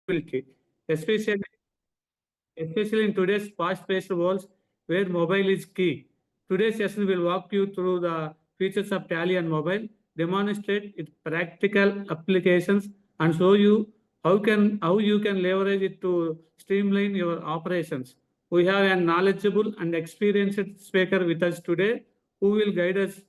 ability, especially in today's fast-paced world where mobile is key. Today's session will walk you through the features of Tally and mobile, demonstrate its practical applications, and show you how you can leverage it to streamline your operations. We have a knowledgeable and experienced speaker with us today who will guide us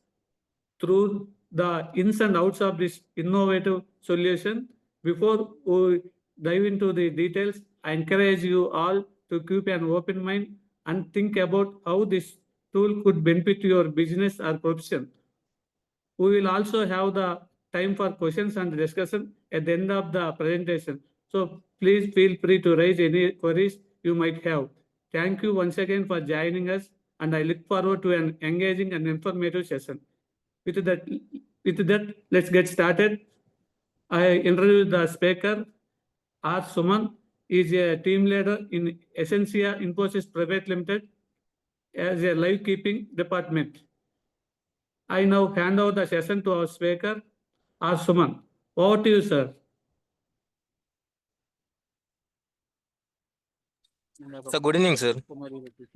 through the ins and outs of this innovative solution. Before we dive into the details, I encourage you all to keep an open mind and think about how this tool could benefit your business or profession. We will also have the time for questions and discussion at the end of the presentation. So please feel free to raise any queries you might have. Thank you once again for joining us, and I look forward to an engaging and informative session. With that, let's get started. I introduce the speaker, R. Suman. He is a team leader in Essentia Infosys Private Limited as a live keeping department. I now hand over the session to our speaker, R. Suman. Over to you, sir. So, good evening, sir.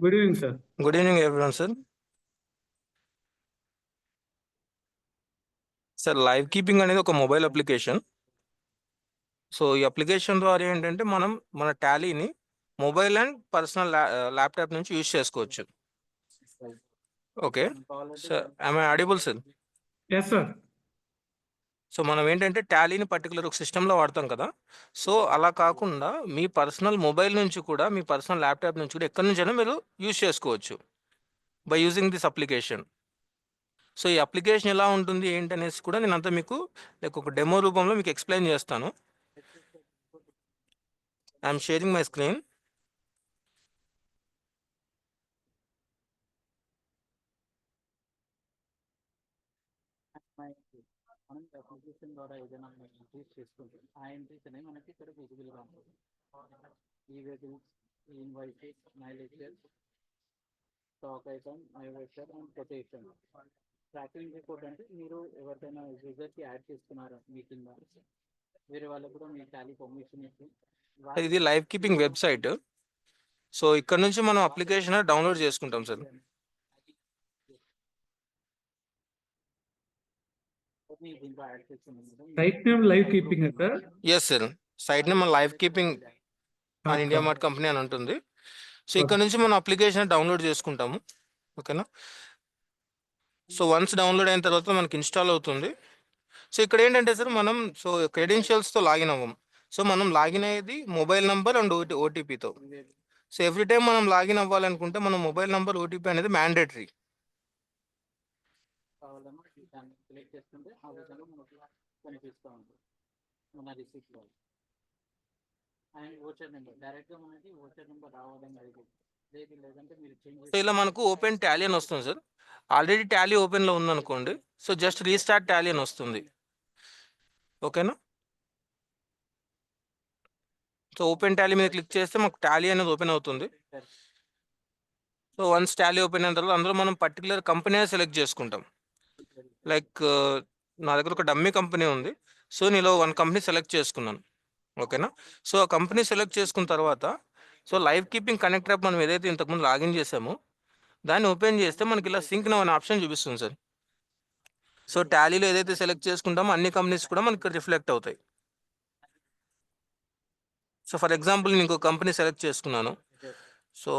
Good evening, sir. Good evening, everyone, sir. Sir live keeping అనేది ఒక mobile application. So ఈ application ద్వారా ఏంటంటే మనం మన టాలీని mobile and personal laptop నుంచి use చేసుకోవచ్చు. Okay sir, I'm audible sir? Yes sir. So మనం ఏంటంటే టాలీని పర్టికులర్ ఒక సిస్టంలో వాడతాం కదా. సో అలా కాకుండా మీ పర్సనల్ మొబైల్ నుంచి కూడా, మీ పర్సనల్ ల్యాప్టాప్ నుంచి కూడా ఎక్కడి నుంచైనా మీరు యూజ్ చేసుకోవచ్చు by using this application. So ఈ అప్లికేషన్ ఎలా ఉంటుంది ఏంటనేసి కూడా నేను అంతా మీకు లైక్ ఒక డెమో రూపంలో మీకు ఎక్స్ప్లెయిన్ చేస్తాను. I'm sharing my screen. Application ద్వారా ఏదైనా ఎంట్రీస్ చేసుకుంటే ఆ ఎంట్రీస్ అనేవి మనకి ఇక్కడ విజిబుల్గా ఉంటుంది. ఈ vehicles, invoices, mileages, stock item, ఐవైసర్ అండ్ కొటేషన్. ట్రాకింగ్ రిపోర్ట్ అంటే మీరు ఎవరికైనా యూజర్కి యాడ్ చేస్తున్నారా మీ కింద, వేరే వాళ్ళకు కూడా మీ టాలీ పర్మిషన్ ఇచ్చి. ఇది లైవ్ కీపింగ్ వెబ్సైట్. సో ఇక్కడ నుంచి మనం అప్లికేషన్ డౌన్లోడ్ చేసుకుంటాం sir. Site name live keeping sir? Yes sir, site name live keeping మన ఇండియా మార్ట్ కంపెనీ అని ఉంటుంది. సో ఇక్కడ నుంచి మనం అప్లికేషన్ డౌన్లోడ్ చేసుకుంటాము. ఓకేనా? సో వన్స్ డౌన్లోడ్ అయిన తర్వాత మనకి ఇన్స్టాల్ అవుతుంది. సో ఇక్కడ ఏంటంటే సార్ మనం క్రెడెన్షియల్స్తో లాగిన్ అవ్వం. సో మనం లాగిన్ అయ్యేది మొబైల్ నంబర్ అండ్ ఓటీపీతో. సో ఎవ్రీ టైం మనం లాగిన్ అవ్వాలనుకుంటే మనం మొబైల్ నంబర్, ఓటీపీ అనేది మ్యాండేటరీ. సో ఇలా మనకు ఓపెన్ టాలీ అని వస్తుంది సార్. ఆల్రెడీ టాలీ ఓపెన్లో ఉందనుకోండి, సో జస్ట్ రీస్టార్ట్ టాలీ అని వస్తుంది. ఓకేనా? సో ఓపెన్ టాలీ మీద క్లిక్ చేస్తే మాకు టాలీ అనేది ఓపెన్ అవుతుంది. సో వన్స్ టాలీ ఓపెన్ అయిన తర్వాత అందులో మనం పర్టికులర్ కంపెనీ సెలెక్ట్ చేసుకుంటాం. లైక్ నా దగ్గర ఒక డమ్మీ కంపెనీ ఉంది. సో నేను 1 కంపెనీ సెలెక్ట్ చేసుకున్నాను. ఓకేనా? సో ఆ కంపెనీ సెలెక్ట్ చేసుకున్న తర్వాత so live keeping connect app మనం ఏదైతే ఇంతకుముందు లాగిన్ చేసామో దాన్ని ఓపెన్ చేస్తే మనకి ఇలా సింక్ నౌ అనే ఆప్షన్ చూపిస్తుంది సార్. సో టాలీలో ఏదైతే సెలెక్ట్ చేసుకుంటామో అన్ని కంపెనీస్ కూడా మనకి రిఫ్లెక్ట్ అవుతాయి. సో ఫర్ ఎగ్జాంపుల్ నేను ఇంకో కంపెనీ సెలెక్ట్ చేసుకున్నాను. సో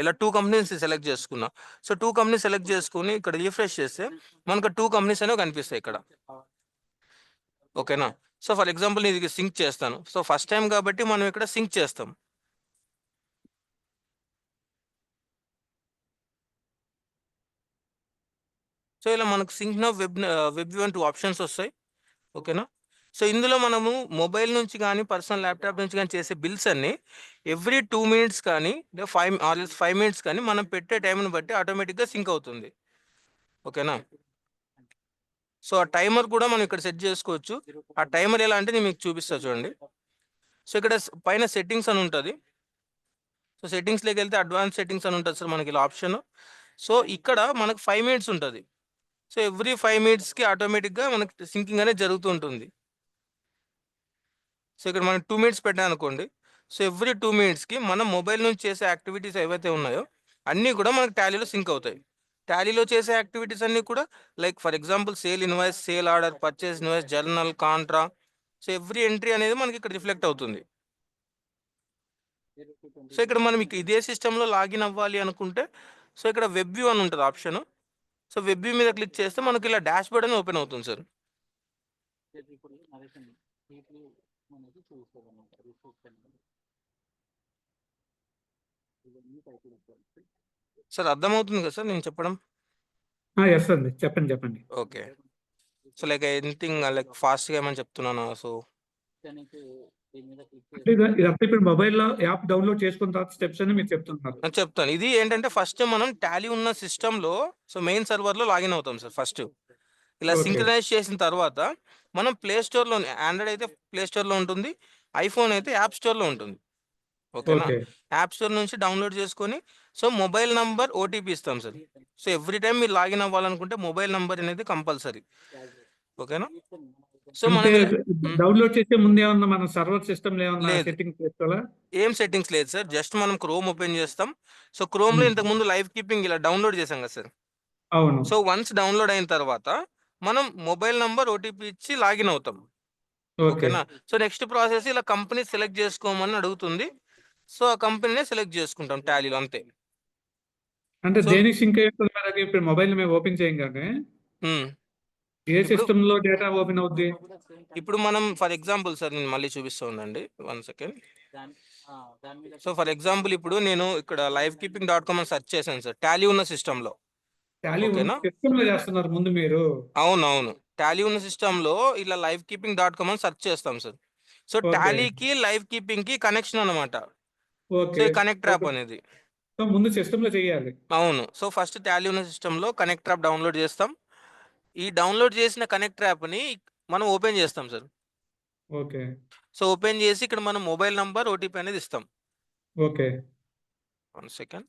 ఇలా 2 కంపెనీస్ సెలెక్ట్ చేసుకున్నా. సో 2 కంపెనీస్ సెలెక్ట్ చేసుకుని ఇక్కడ రిఫ్రెష్ చేస్తే మనకు 2 కంపెనీస్ అనేవి కనిపిస్తాయి ఇక్కడ. ఓకేనా? సో ఫర్ ఎగ్జాంపుల్ నేను ఇది సింక్ చేస్తాను. సో ఫస్ట్ టైం కాబట్టి మనం ఇక్కడ సింక్ చేస్తాం. సో ఇలా మనకు సింక్ నౌ వెబ్ 2 ఆప్షన్స్ వస్తాయి. ఓకేనా? సో ఇందులో మనము మొబైల్ నుంచి కానీ పర్సనల్ ల్యాప్టాప్ నుంచి కానీ చేసే బిల్స్ అన్ని ఎవ్రీ 2 మినిట్స్ కానీ 5 మినిట్స్ కానీ మనం పెట్టే టైంని బట్టి ఆటోమేటిక్గా సింక్ అవుతుంది. ఓకేనా? సో ఆ టైమర్ కూడా మనం ఇక్కడ సెట్ చేసుకోవచ్చు. ఆ టైమర్ ఎలా అంటే నేను మీకు చూపిస్తా చూడండి. సో ఇక్కడ పైన సెట్టింగ్స్ అని ఉంటుంది. సో సెట్టింగ్స్లోకి వెళ్తే అడ్వాన్స్ సెట్టింగ్స్ అని ఉంటుంది సార్ మనకి ఇలా ఆప్షన్. సో ఇక్కడ మనకు 5 మినిట్స్ ఉంటుంది. సో ఎవ్రీ 5 మినిట్స్కి ఆటోమేటిక్గా మనకి సింకింగ్ అనేది జరుగుతూ ఉంటుంది. సో ఇక్కడ మనం 2 మినిట్స్ పెట్టాం అనుకోండి. సో ఎవ్రీ 2 మినిట్స్కి మనం మొబైల్ నుంచి చేసే యాక్టివిటీస్ ఏవైతే ఉన్నాయో అన్నీ కూడా మనకు టాలీలో సింక్ అవుతాయి. టాలీలో చేసే యాక్టివిటీస్ అన్నీ కూడా like for example sale invoice, sale order, purchase invoice, journal, Contra. So every entry అనేది మనకి ఇక్కడ రిఫ్లెక్ట్ అవుతుంది. సో ఇక్కడ మనం ఇదే సిస్టంలో లాగిన్ అవ్వాలి అనుకుంటే సో ఇక్కడ వెబ్ వ్యూ అని ఉంటుంది ఆప్షన్. సో వెబ్ వ్యూ మీద క్లిక్ చేస్తే మనకి ఇలా డాష్ బోర్డ్ అని ఓపెన్ అవుతుంది సార్. ఇప్పుడు నరేషన్ డీప్లీ మనకి చూస్తుంది అన్నమాట రిసోర్స్ అనేది ఇవన్నీ టైప్ చేసుకోవాలి. సార్ అర్థమవుతుంది కదా సార్ నేను చెప్పడం? ఎస్ అండి, చెప్పండి. Okay. So like anything like ఫాస్ట్గా ఏమని చెప్తున్నాను. సో దానికి దీని మీద క్లిక్ అంటే ఇదంతా ఇప్పుడు మొబైల్లో యాప్ డౌన్లోడ్ చేసుకున్న తర్వాత స్టెప్స్ అని మీరు చెప్తున్నారు. నేను చెప్తాను. ఇది ఏంటంటే ఫస్ట్ మనం టాలీ ఉన్న సిస్టంలో సో మెయిన్ సర్వర్లో లాగిన్ అవుతాం సార్ ఫస్ట్. ఇలా Okay. సింక్రనైజ్ చేసిన తర్వాత మనం ప్లే స్టోర్లో, ఆండ్రాయిడ్ అయితే ప్లే స్టోర్లో ఉంటుంది, ఐఫోన్ అయితే యాప్ స్టోర్లో ఉంటుంది. ఓకేనా? ఓకే. యాప్ స్టోర్ నుంచి డౌన్లోడ్ చేసుకొని సో మొబైల్ నంబర్ ఓటీపీ ఇస్తాం సార్. సో ఎవ్రీ టైం మీరు లాగిన్ అవ్వాలనుకుంటే మొబైల్ నంబర్ అనేది కంపల్సరీ. ఓకేనా? సో మనం అంటే ఇలా- డౌన్లోడ్ చేసే ముందు ఏమన్నా మన సర్వర్ సిస్టమ్ ఏమన్నా లేదు. సెట్టింగ్ చేసుకోవాలా? ఏం సెట్టింగ్స్ లేదు సార్, జస్ట్ మనం క్రోమ్ ఓపెన్ చేస్తాం. సో క్రోమ్ లో ఇంతకు ముందు లైవ్ కీపింగ్ ఇలా డౌన్లోడ్ చేసాం కదా సార్. అవును. సో వన్స్ డౌన్లోడ్ అయిన తర్వాత మనం మొబైల్ నంబర్ ఓటీపీ ఇచ్చి లాగిన్ అవుతాం. ఓకే. ఓకేనా? సో నెక్స్ట్ ప్రాసెస్ ఇలా కంపెనీ సెలెక్ట్ చేసుకోమని అడుగుతుంది. సో ఆ కంపెనీనే సెలెక్ట్ చేసుకుంటాం టాలీలో, అంతే. అంటే సో- దేనికి సింక్ అయ్యేది మనకి ఇప్పుడు మొబైల్ మేము ఓపెన్ చేయగానే ఉమ్. ఏ సిస్టమ్ లో డేటా ఓపెన్ అవుద్ది? ఇప్పుడు మనం ఫర్ ఎగ్జాంపుల్ సార్ నేను మళ్ళీ చూపిస్తూ ఉండండి 1 సెకండ్. దాని మీద సో ఫర్ ఎగ్జాంపుల్ ఇప్పుడు నేను ఇక్కడ livekeeping.com అని సెర్చ్ చేశాను సార్ టాలీ ఉన్న సిస్టంలో. టాలీ ఓకేనా? సిస్టమ్ లో చేస్తున్నారు ముందు మీరు? అవునవును, టాలీ ఉన్న సిస్టంలో ఇలా livekeeping.com అని సెర్చ్ చేస్తాం సార్. So Okay. టాలీకి లైవ్ కీపింగ్ కి కనెక్షన్ అన్నమాట. So okay. ఈ కనెక్ట్ యాప్ అనేది. సో ముందు సిస్టమ్ లో చేయాలి. అవును. సో ఫస్ట్ టాలీ ఉన్న సిస్టంలో కనెక్ట్ యాప్ డౌన్లోడ్ చేస్తాం. ఈ డౌన్లోడ్ చేసిన కనెక్ట్ యాప్ని మనం ఓపెన్ చేస్తాం సార్. ఓకే. సో ఓపెన్ చేసి ఇక్కడ మనం మొబైల్ నంబర్ ఓటీపీ అనేది ఇస్తాం. ఓకే. 1 సెకండ్.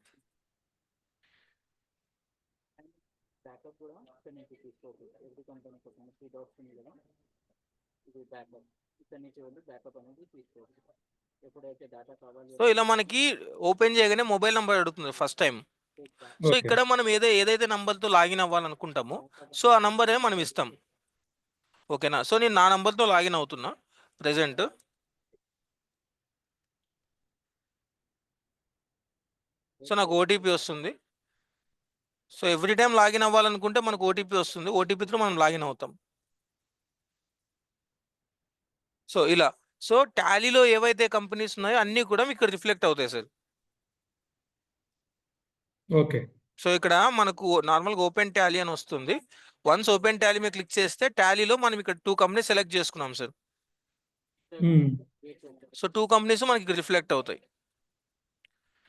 బ్యాకప్ కూడా ఇక్కడ నుంచి తీసుకోవచ్చు. ఎవ్రీ కంపెనీ ఒక షీట్ వస్తుంది కదా, ఇది బ్యాకప్ ఇక్కడ నుంచి వెళ్ళి బ్యాకప్ అనేది తీసుకోవచ్చు. ఎప్పుడైతే డేటా కావాలి సో ఇలా మనకి ఓపెన్ చేయగానే మొబైల్ నంబర్ అడుగుతుంది ఫస్ట్ టైం. So okay. ఇక్కడ మనం ఏదైతే నంబర్తో లాగిన్ అవ్వాలనుకుంటామో సో ఆ నంబరే మనం ఇస్తాం. ఓకేనా? సో నేను నా నంబర్తో లాగిన్ అవుతున్నా ప్రెసెంట్. సో నాకు ఓటీపీ వస్తుంది. సో ఎవ్రీ టైం లాగిన్ అవ్వాలనుకుంటే మనకు ఓటీపీ వస్తుంది, ఓటీపీతో మనం లాగిన్ అవుతాం. సో ఇలా సో టాలీలో ఏవైతే కంపెనీస్ ఉన్నాయో అన్నీ కూడా మీకు ఇక్కడ రిఫ్లెక్ట్ అవుతాయి సార్. ఓకే. సో ఇక్కడ మనకు నార్మల్గా ఓపెన్ టాలీ అని వస్తుంది. వన్స్ ఓపెన్ టాలీ మీద క్లిక్ చేస్తే టాలీలో మనం ఇక్కడ 2 కంపెనీస్ సెలెక్ట్ చేసుకున్నాం సార్. సో 2 కంపెనీస్ మనకి ఇక్కడ రిఫ్లెక్ట్ అవుతాయి.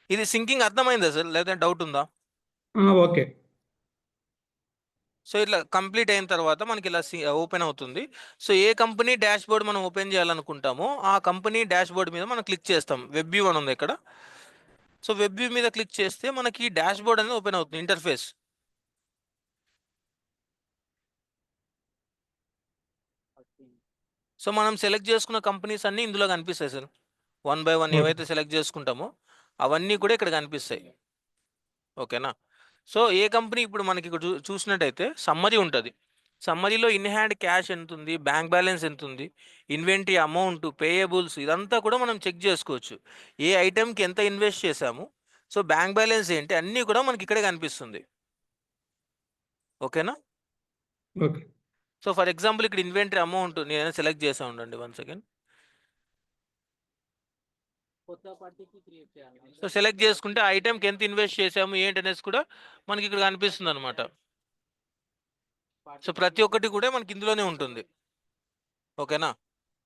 ఇది సింకింగ్ అర్థమైందా సార్, లేదా డౌట్ ఉందా? ఓకే. సో ఇట్లా కంప్లీట్ అయిన తర్వాత మనకి ఇలా ఓపెన్ అవుతుంది. సో ఏ కంపెనీ డాష్ బోర్డ్ మనం ఓపెన్ చేయాలనుకుంటామో ఆ కంపెనీ డాష్ బోర్డ్ మీద మనం క్లిక్ చేస్తాం. వెబ్ వ్యూ అని ఉంది ఇక్కడ. సో వెబ్ వ్యూ మీద క్లిక్ చేస్తే మనకి డాష్ బోర్డ్ అనేది ఓపెన్ అవుతుంది, ఇంటర్ఫేస్. సో మనం సెలెక్ట్ చేసుకున్న కంపెనీస్ అన్నీ ఇందులో కనిపిస్తాయి సార్. 1 by 1 ఏవైతే సెలెక్ట్ చేసుకుంటామో అవన్నీ కూడా ఇక్కడ కనిపిస్తాయి. ఓకేనా? సో ఏ కంపెనీ ఇప్పుడు మనకి ఇక్కడ చూసినట్టయితే సమ్మరీ ఉంటుంది. సమ్మరీలో ఇన్ హ్యాండ్ క్యాష్ ఎంత ఉంది, బ్యాంక్ బ్యాలెన్స్ ఎంత ఉంది, ఇన్వెంటరీ అమౌంట్, పేయబుల్స్ ఇదంతా కూడా మనం చెక్ చేసుకోవచ్చు. ఏ ఐటెంకి ఎంత ఇన్వెస్ట్ చేసాము, సో బ్యాంక్ బ్యాలెన్స్ ఏంటి, అన్నీ కూడా మనకి ఇక్కడే కనిపిస్తుంది. ఓకేనా? ఓకే. సో ఫర్ ఎగ్జాంపుల్ ఇక్కడ ఇన్వెంటరీ అమౌంట్ నేను సెలెక్ట్ చేసా ఉండండి 1 సెకండ్. కొత్త పార్టీకి క్రియేట్ చేయాలి. సో సెలెక్ట్ చేసుకుంటే ఐటెంకి ఎంత ఇన్వెస్ట్ చేసాము ఏంటి అనేసి కూడా మనకి ఇక్కడ కనిపిస్తుంది అనమాట. సో ప్రతి ఒక్కటి కూడా మనకి ఇందులోనే ఉంటుంది. ఓకేనా?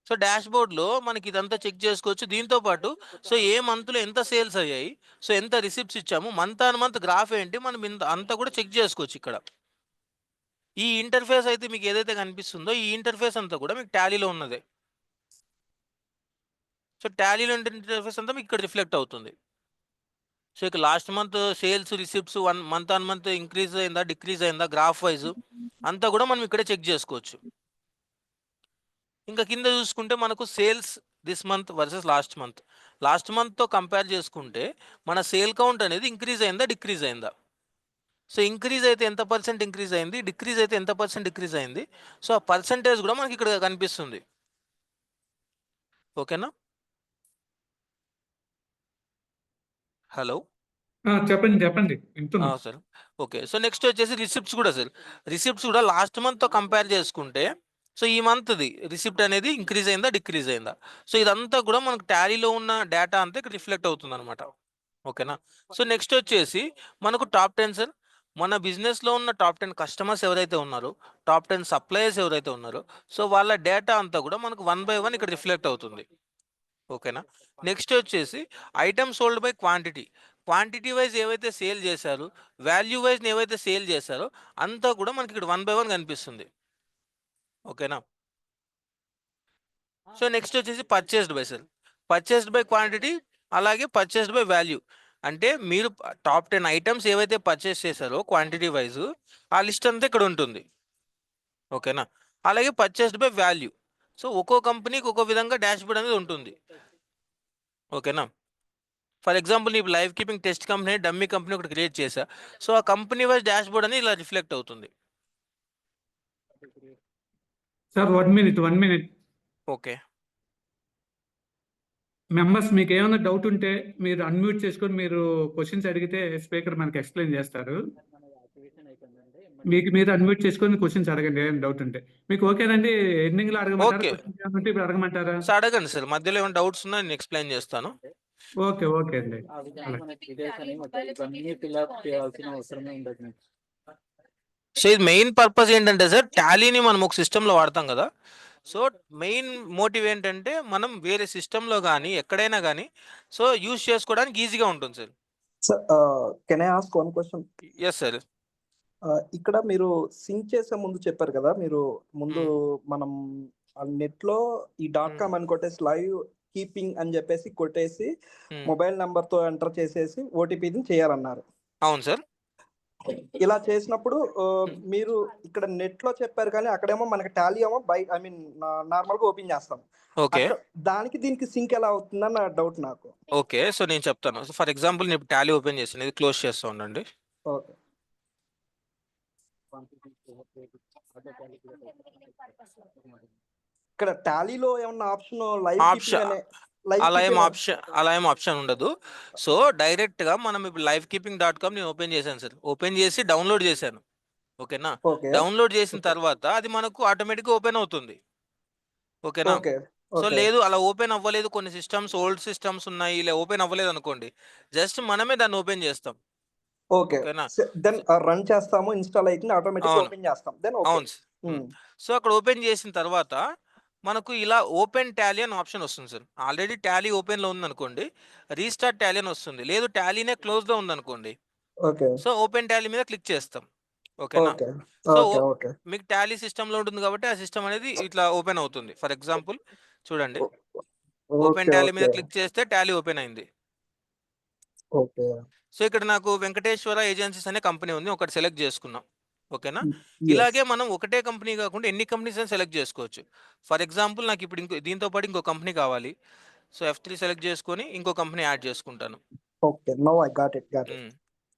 సో డాష్ బోర్డ్లో మనకి ఇదంతా చెక్ చేసుకోవచ్చు. దీంతో పాటు సో ఏ మంత్లో ఎంత సేల్స్ అయ్యాయి, సో ఎంత రిసిప్ట్స్ ఇచ్చాము, మంత్ ఆన్ మంత్ గ్రాఫ్ ఏంటి, మనం అంతా కూడా చెక్ చేసుకోవచ్చు ఇక్కడ. ఈ ఇంటర్ఫేస్ అయితే మీకు ఏదైతే కనిపిస్తుందో ఈ ఇంటర్ఫేస్ అంతా కూడా మీకు టాలీలో ఉన్నదే. సో టాలీలో ఇంటర్ఫేస్ అంతా మీకు ఇక్కడ రిఫ్లెక్ట్ అవుతుంది. సో ఇక last month sales receipts month on month increase అయిందా డిక్రీజ్ అయిందా గ్రాఫ్ వైజ్ అంతా కూడా మనం ఇక్కడే చెక్ చేసుకోవచ్చు. ఇంకా కింద చూసుకుంటే మనకు sales this month versus last మంత్తో కంపేర్ చేసుకుంటే మన సేల్ కౌంట్ అనేది ఇంక్రీజ్ అయిందా డిక్రీజ్ అయిందా? సో ఇంక్రీజ్ అయితే ఎంత పర్సెంట్ ఇంక్రీజ్ అయింది, డిక్రీజ్ అయితే ఎంత పర్సెంట్ డిక్రీజ్ అయింది. సో ఆ పర్సెంటేజ్ కూడా మనకి ఇక్కడ కనిపిస్తుంది. ఓకేనా? హలో చెప్పండి వింటున్నా. సార్. ఓకే. సో నెక్స్ట్ వచ్చేసి రిసిప్ట్స్ కూడా సార్. రిసిప్ట్స్ కూడా లాస్ట్ మంత్తో కంపేర్ చేసుకుంటే సో ఈ మంత్ది రిసిప్ట్ అనేది ఇంక్రీజ్ అయిందా డిక్రీజ్ అయిందా? సో ఇదంతా కూడా మనకు టాలీలో ఉన్న డేటా అంతా ఇక్కడ రిఫ్లెక్ట్ అవుతుంది అనమాట. ఓకేనా? సో నెక్స్ట్ వచ్చేసి మనకు టాప్ 10 సార్. మన బిజినెస్లో ఉన్న టాప్ 10 కస్టమర్స్ ఎవరైతే ఉన్నారో, టాప్ 10 సప్లయర్స్ ఎవరైతే ఉన్నారో, సో వాళ్ళ డేటా అంతా కూడా మనకు 1 by 1 ఇక్కడ రిఫ్లెక్ట్ అవుతుంది. ఓకేనా? నెక్స్ట్ వచ్చేసి item sold by quantity wise ఏవైతే సేల్ చేశారో, వాల్యూ వైజ్ ఏవైతే సేల్ చేశారో అంతా కూడా మనకి ఇక్కడ 1 by 1 కనిపిస్తుంది. ఓకేనా? సో నెక్స్ట్ వచ్చేసి పర్చేస్డ్ బై క్వాంటిటీ, అలాగే పర్చేస్డ్ బై వాల్యూ. అంటే మీరు టాప్ 10 ఐటమ్స్ ఏవైతే పర్చేస్ చేశారో క్వాంటిటీ వైజ్ ఆ లిస్ట్ అంతా ఇక్కడ ఉంటుంది. ఓకేనా? అలాగే పర్చేస్డ్ బై వాల్యూ. సో ఒక్కో కంపెనీకి ఒక్కో విధంగా డాష్ బోర్డ్ అనేది ఉంటుంది. ఓకేనా? ఫర్ ఎగ్జాంపుల్ నీ live keeping test company dummy company ఒకటి క్రియేట్ చేశా. సో ఆ కంపెనీ వైజ్ డాష్ బోర్డ్ అనేది ఇలా రిఫ్లెక్ట్ అవుతుంది. Sir 1 minute. ఓకే. మెంబర్స్ మీకు ఏమైనా డౌట్ ఉంటే మీరు అన్మ్యూట్ చేసుకొని మీరు క్వశ్చన్స్ అడిగితే స్పీకర్ మనకి ఎక్స్ప్లెయిన్ చేస్తారు. మన యాక్టివేషన్ అయిపోయిందండి. మీరు అన్మ్యూట్ చేసుకొని క్వశ్చన్స్ అడగండి ఏమైనా డౌట్ ఉంటే. మీకు ఓకేనండి? ఎండింగ్ లో అడగమంటారా? ఓకే. క్వశ్చన్స్ ఏమైనా ఉంటే ఇప్పుడు అడగమంటారా? సార్ అడగండి సార్. మధ్యలో ఏమైనా డౌట్స్ ఉన్నా నేను ఎక్స్ప్లెయిన్ చేస్తాను. ఓకే అండి. ఆ విధంగా మనకి డీటెయిల్స్ అనేవి మొత్తం ఇవన్నీ ఫిల్అప్ చేయాల్సిన అవసరమే ఉండదు మీకు. సో ఇది మెయిన్ పర్పస్ ఏంటంటే సార్, టాలీని మనం ఒక సిస్టంలో వాడతాం కదా. సో మెయిన్ మోటివ్ ఏంటంటే మనం వేరే సిస్టంలో కానీ ఎక్కడైనా కానీ సో యూజ్ చేసుకోవడానికి ఈజీగా ఉంటుంది sir. Sir can I ask one question? Yes sir. ఇక్కడ మీరు సింక్ చేసే ముందు చెప్పారు కదా, మీరు ముందు మనం నెట్ లో ఈ .com అని కొట్టేసి లైవ్ కీపింగ్ అని చెప్పేసి కొట్టేసి మొబైల్ నెంబర్ తో ఎంటర్ చేసేసి ఓటీపీని చేయాలన్నారు. అవును సార్. ఇలా చేసినప్పుడు మీరు ఇక్కడ నెట్ లో చెప్పారు కానీ అక్కడేమో మనకి టాలీ ఏమో నార్మల్ గా ఓపెన్ చేస్తాం. ఓకే. దానికి దీనికి సింక్ ఎలా అవుతుందని నా డౌట్ నాకు. ఓకే. సో నేను చెప్తాను. ఫర్ ఎగ్జాంపుల్ నేను టాలీ ఓపెన్ చేసాను, ఇది క్లోజ్ చేస్తూ ఉండండి. ఓకే. ఇక్కడ టాలీలో ఏమన్నా ఆప్షన్ లైవ్ అలా ఏం ఆప్షన్ ఉండదు. సో డైరెక్ట్ గా మనం ఇప్పుడు లైవ్ కీపింగ్ .com నేను ఓపెన్ చేశాను సార్. ఓపెన్ చేసి డౌన్లోడ్ చేశాను. ఓకేనా? డౌన్లోడ్ చేసిన తర్వాత అది మనకు ఆటోమేటిక్ గా ఓపెన్ అవుతుంది. ఓకేనా? సో లేదు అలా ఓపెన్ అవ్వలేదు, కొన్ని సిస్టమ్స్ ఓల్డ్ సిస్టమ్స్ ఉన్నాయి, ఇలా ఓపెన్ అవ్వలేదు అనుకోండి, జస్ట్ మనమే దాన్ని ఓపెన్ చేస్తాం. ఓకేనా? దెన్ రన్ చేస్తాము, ఇన్స్టాల్ అయితే ఆటోమేటిక్ ఓపెన్ చేస్తాం. దెన్ అవును. సో అక్కడ ఓపెన్ చేసిన తర్వాత మనకు ఇలా ఓపెన్ టాలీ అని ఆప్షన్ వస్తుంది సార్. ఆల్రెడీ టాలీ ఓపెన్ లో ఉంది అనుకోండి, రీస్టార్ట్ టాలీ అని వస్తుంది. లేదు టాలీనే క్లోజ్ లో ఉంది అనుకోండి, సో ఓపెన్ టాలీ మీద క్లిక్ చేస్తాం. ఓకేనా? సో మీకు టాలీ సిస్టమ్ లో ఉంటుంది కాబట్టి ఆ సిస్టమ్ అనేది ఇట్లా ఓపెన్ అవుతుంది. ఫర్ ఎగ్జాంపుల్ చూడండి, ఓపెన్ టాలీ మీద క్లిక్ చేస్తే టాలీ ఓపెన్ అయింది. సో ఇక్కడ నాకు వెంకటేశ్వర ఏజెన్సీస్ అనే కంపెనీ ఉంది, ఒకటి సెలెక్ట్ చేసుకున్నాం. ఓకేనా? ఇలాగే మనం ఒకటే కంపెనీ కాకుండా ఎన్ని కంపెనీస్ అని సెలెక్ట్ చేసుకోవచ్చు. ఫర్ ఎగ్జాంపుల్ నాకు ఇప్పుడు దీంతో పాటు ఇంకో కంపెనీ కావాలి. సో F3 సెలెక్ట్ చేసుకొని ఇంకో కంపెనీ యాడ్ చేసుకుంటాను.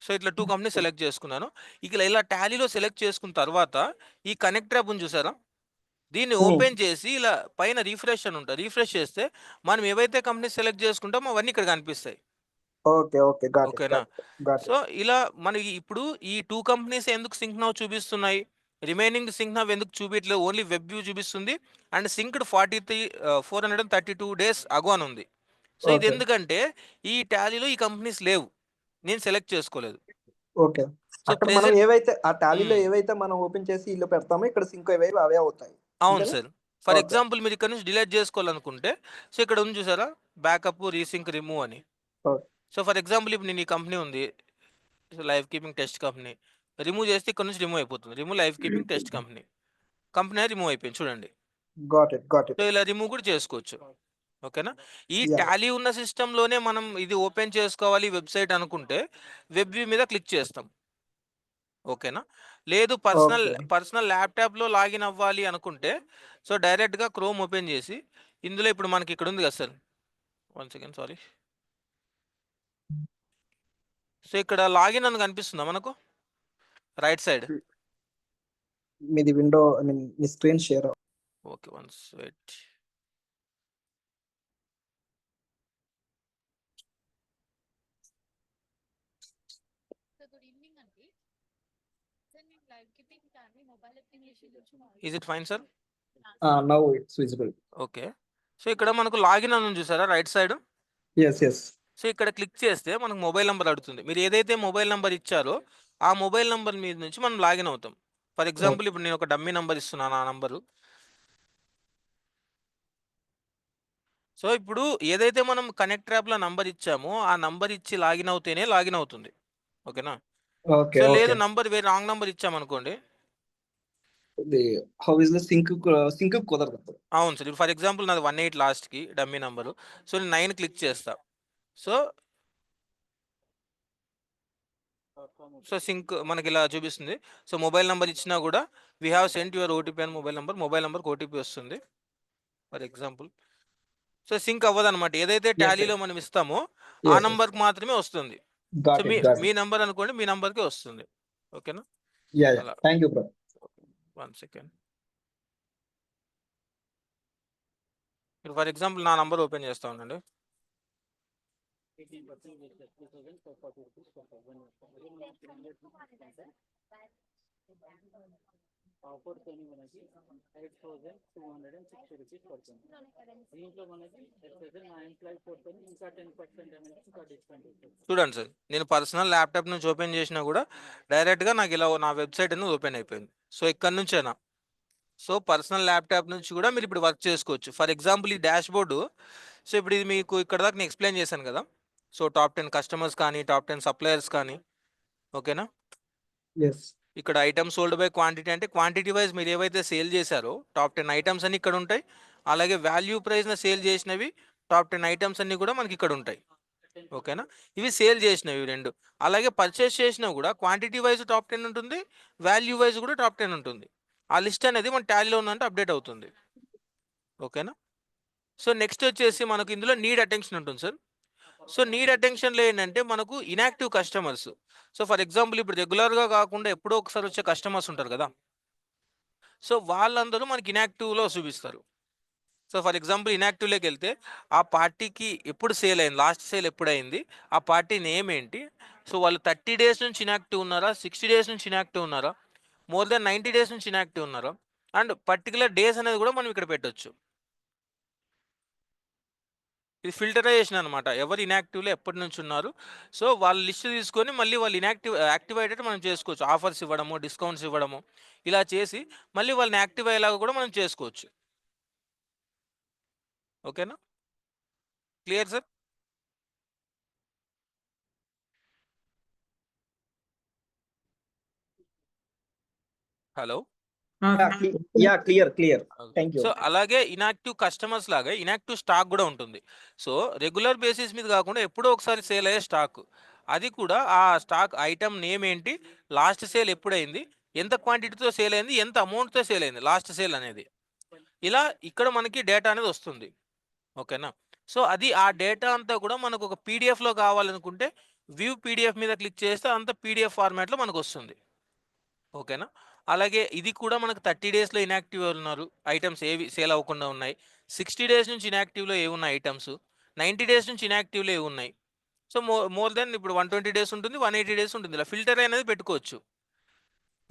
సో ఇట్లా 2 కంపెనీస్ సెలెక్ట్ చేసుకున్నాను. ఇలా టాలీలో సెలెక్ట్ చేసుకున్న తర్వాత ఈ కనెక్ట్ యాప్ ఉంది చూసారా, దీన్ని ఓపెన్ చేసి ఇలా పైన రిఫ్రెష్ అని ఉంటుంది, రిఫ్రెష్ చేస్తే మనం ఏవైతే కంపెనీస్ సెలెక్ట్ చేసుకుంటామో అవన్నీ ఇక్కడ కనిపిస్తాయి. ఓకేనా? సో ఇలా మనకి ఇప్పుడు ఈ 2 కంపెనీస్ ఎందుకు సింక్ నౌ చూపిస్తున్నాయి, రిమైనింగ్ సింక్ నౌ ఎందుకు చూపించలేదు, ఓన్లీ వెబ్ వ్యూ చూపిస్తుంది. అండ్ సింక్డ్ 432 days అగో అని ఉంది. సో ఇది ఎందుకంటే ఈ టాలీలో ఈ కంపెనీస్ లేవు, నేను సెలెక్ట్ చేసుకోలేదు. ఓకే. అక్కడ మనం ఏవైతే ఆ టాలీలో ఏవైతే మనం ఓపెన్ చేసి ఇల్లు పెడతామో ఇక్కడ సింక్ అయ్యేవి అవే అవుతాయి. అవును సార్. ఫర్ ఎగ్జాంపుల్ మీరు ఇక్కడ నుంచి డిలీట్ చేసుకోవాలనుకుంటే సో ఇక్కడ ఉంది చూసారా, బ్యాకప్, రీసింక్, రిమూవ్ అని. సో ఫర్ ఎగ్జాంపుల్ ఇప్పుడు నేను ఈ కంపెనీ ఉంది live keeping test company, remove చేస్తే ఇక్కడ నుంచి రిమూవ్ అయిపోతుంది. Remove live keeping test company remove అయిపోయింది చూడండి. సో ఇలా రిమూవ్ కూడా చేసుకోవచ్చు. ఓకేనా? ఈ టాలీ ఉన్న సిస్టంలోనే మనం ఇది ఓపెన్ చేసుకోవాలి వెబ్సైట్ అనుకుంటే వెబ్ వ్యూ మీద క్లిక్ చేస్తాం. ఓకేనా? లేదు పర్సనల్ ల్యాప్టాప్లో లాగిన్ అవ్వాలి అనుకుంటే సో డైరెక్ట్గా క్రోమ్ ఓపెన్ చేసి ఇందులో ఇప్పుడు మనకి ఇక్కడ ఉంది కదా సార్, 1 సెకండ్ సారీ. సో ఇక్కడ లాగిన్ అని కనిపిస్తుందా మనకు రైట్ సైడ్? మీది విండో, ఐ మీన్ మీ screen share. Okay, once wait. Is it fine sir? Now it's visible. Okay, so ఇక్కడ మనకు లాగిన్ అని ఉంది చూసారా రైట్ సైడ్? ఎస్. సో ఇక్కడ క్లిక్ చేస్తే మనకు మొబైల్ నెంబర్ అడుగుతుంది. మీరు ఏదైతే మొబైల్ నెంబర్ ఇచ్చారో ఆ మొబైల్ నెంబర్ మీద నుంచి మనం లాగిన్ అవుతాం. ఫర్ ఎగ్జాంపుల్ ఇప్పుడు నేను ఒక డమ్మీ నెంబర్ ఇస్తున్నాను, ఆ నంబరు. సో ఇప్పుడు ఏదైతే మనం కనెక్ట్ యాప్లో నంబర్ ఇచ్చామో ఆ నంబర్ ఇచ్చి లాగిన్ అవుతేనే లాగిన్ అవుతుంది. ఓకేనా? ఓకే. సో లేదు నంబర్ వేరే రాంగ్ నంబర్ ఇచ్చామనుకోండి, హౌ ఇస్ ద సింక్ కుదరదు. అవును సార్. ఫర్ ఎగ్జాంపుల్ నాది 18 లాస్ట్కి డమ్మీ నెంబరు. సో నేను 9 క్లిక్ చేస్తా. సో సింక్ మనకి ఇలా చూపిస్తుంది. సో మొబైల్ నెంబర్ ఇచ్చినా కూడా we have sent your OTP అని మొబైల్ నెంబర్కి ఓటీపీ వస్తుంది ఫర్ ఎగ్జాంపుల్. సో సింక్ అవ్వదు అనమాట. ఏదైతే టాలీలో మనం ఇస్తామో ఆ నంబర్కి మాత్రమే వస్తుంది. సో మీ నంబర్ అనుకోండి, మీ నంబర్కి వస్తుంది. ఓకేనా? Thank you bro. 1 సెకండ్. మీరు ఫర్ ఎగ్జాంపుల్ నా నంబర్ ఓపెన్ చేస్తా ఉండండి. 18% with 2,000 for 40 rupees for 1,000. Offer కొని మనకి 8,260 రూపీస్ పడుతుంది. దీంట్లో మనకి నా ఎంప్లాయీ పోర్ట్ని ఇంకా 10% అనేది ఇంకా డిస్కౌంట్ ఇస్తుంది. చూడండి సార్, నేను పర్సనల్ ల్యాప్టాప్ నుంచి ఓపెన్ చేసినా కూడా డైరెక్ట్గా నాకు ఇలా నా వెబ్సైట్ అనేది ఓపెన్ అయిపోయింది. సో ఇక్కడ నుంచేనా, సో పర్సనల్ ల్యాప్టాప్ నుంచి కూడా మీరు ఇప్పుడు వర్క్ చేసుకోవచ్చు. ఫర్ ఎగ్జాంపుల్ ఈ డాష్ బోర్డు, సో ఇప్పుడు ఇది మీకు ఇక్కడ దాకా నేను ఎక్స్ప్లెయిన్ చేశాను కదా. సో టాప్ 10 కస్టమర్స్ కానీ, టాప్ 10 సప్లయర్స్ కానీ, ఓకేనా? ఇక్కడ ఐటమ్స్ సోల్డ్ బై క్వాంటిటీ అంటే క్వాంటిటీ వైజ్ మీరు ఏవైతే సేల్ చేశారో టాప్ 10 ఐటమ్స్ అన్ని ఇక్కడ ఉంటాయి. అలాగే వాల్యూ ప్రైస్న సేల్ చేసినవి టాప్ 10 ఐటమ్స్ అన్ని కూడా మనకి ఇక్కడ ఉంటాయి. ఓకేనా? ఇవి సేల్ చేసినవి రెండు. అలాగే పర్చేస్ చేసినవి కూడా క్వాంటిటీ వైజ్ టాప్ 10 ఉంటుంది, వాల్యూ వైజ్ కూడా టాప్ 10 ఉంటుంది. ఆ లిస్ట్ అనేది మన టాలీలో ఉందంటే అప్డేట్ అవుతుంది. ఓకేనా? సో నెక్స్ట్ వచ్చేసి మనకు ఇందులో నీడ్ అటెన్షన్ ఉంటుంది సార్. సో నీడ్ అటెన్షన్లో ఏంటంటే మనకు inactive customers. So for example ఇప్పుడు రెగ్యులర్గా కాకుండా ఎప్పుడో ఒకసారి వచ్చే కస్టమర్స్ ఉంటారు కదా, సో వాళ్ళందరూ మనకి ఇన్యాక్టివ్లో చూపిస్తారు. సో ఫర్ ఎగ్జాంపుల్ ఇన్యాక్టివ్లోకి వెళ్తే ఆ పార్టీకి ఎప్పుడు సేల్ అయింది, లాస్ట్ సేల్ ఎప్పుడైంది, ఆ పార్టీ నేమ్ ఏంటి, సో వాళ్ళు 30 డేస్ నుంచి ఇన్యాక్టివ్ ఉన్నారా, 60 డేస్ నుంచి ఇన్యాక్టివ్ ఉన్నారా, మోర్ దెన్ 90 డేస్ నుంచి ఇన్యాక్టివ్ ఉన్నారా, అండ్ పర్టికులర్ డేస్ అనేది కూడా మనం ఇక్కడ పెట్టొచ్చు. ఇది ఫిల్టరైజేషన్ అనమాట, ఎవరు ఇన్యాక్టివ్లో ఎప్పటి నుంచి ఉన్నారు. సో వాళ్ళ లిస్ట్ తీసుకొని మళ్ళీ వాళ్ళు యాక్టివ్ అయ్యేటట్టు మనం చేసుకోవచ్చు. ఆఫర్స్ ఇవ్వడము, డిస్కౌంట్స్ ఇవ్వడము, ఇలా చేసి మళ్ళీ వాళ్ళని యాక్టివ్ అయ్యేలాగా కూడా మనం చేసుకోవచ్చు. ఓకేనా? Clear sir? Hello. Clear. Thank you. So అలాగే ఇన్యాక్టివ్ కస్టమర్స్ లాగా ఇన్యాక్టివ్ స్టాక్ కూడా ఉంటుంది. సో రెగ్యులర్ బేసిస్ మీద కాకుండా ఎప్పుడో ఒకసారి సేల్ అయ్యే స్టాక్, అది కూడా ఆ స్టాక్ ఐటమ్ నేమ్ ఏంటి, లాస్ట్ సేల్ ఎప్పుడైంది, ఎంత క్వాంటిటీతో సేల్ అయింది, ఎంత అమౌంట్తో సేల్ అయింది లాస్ట్ సేల్ అనేది, ఇలా ఇక్కడ మనకి డేటా అనేది వస్తుంది. ఓకేనా? సో అది ఆ డేటా అంతా కూడా మనకు ఒక పీడిఎఫ్లో కావాలనుకుంటే వ్యూ పీడిఎఫ్ మీద క్లిక్ చేస్తే అంత పీడిఎఫ్ ఫార్మాట్లో మనకు వస్తుంది. ఓకేనా? అలాగే ఇది కూడా మనకు 30 డేస్లో ఇన్యాక్టివ్ ఉన్నారు ఐటమ్స్ ఏవి సేల్ అవ్వకుండా ఉన్నాయి, 60 డేస్ నుంచి ఇన్యాక్టివ్లో ఏవి ఉన్నాయి ఐటమ్స్, 90 డేస్ నుంచి ఇన్యాక్టివ్లో ఏవి ఉన్నాయి. సో మోర్ దెన్ ఇప్పుడు 120 డేస్ ఉంటుంది, 180 డేస్ ఉంటుంది. ఇలా ఫిల్టర్ అనేది పెట్టుకోవచ్చు.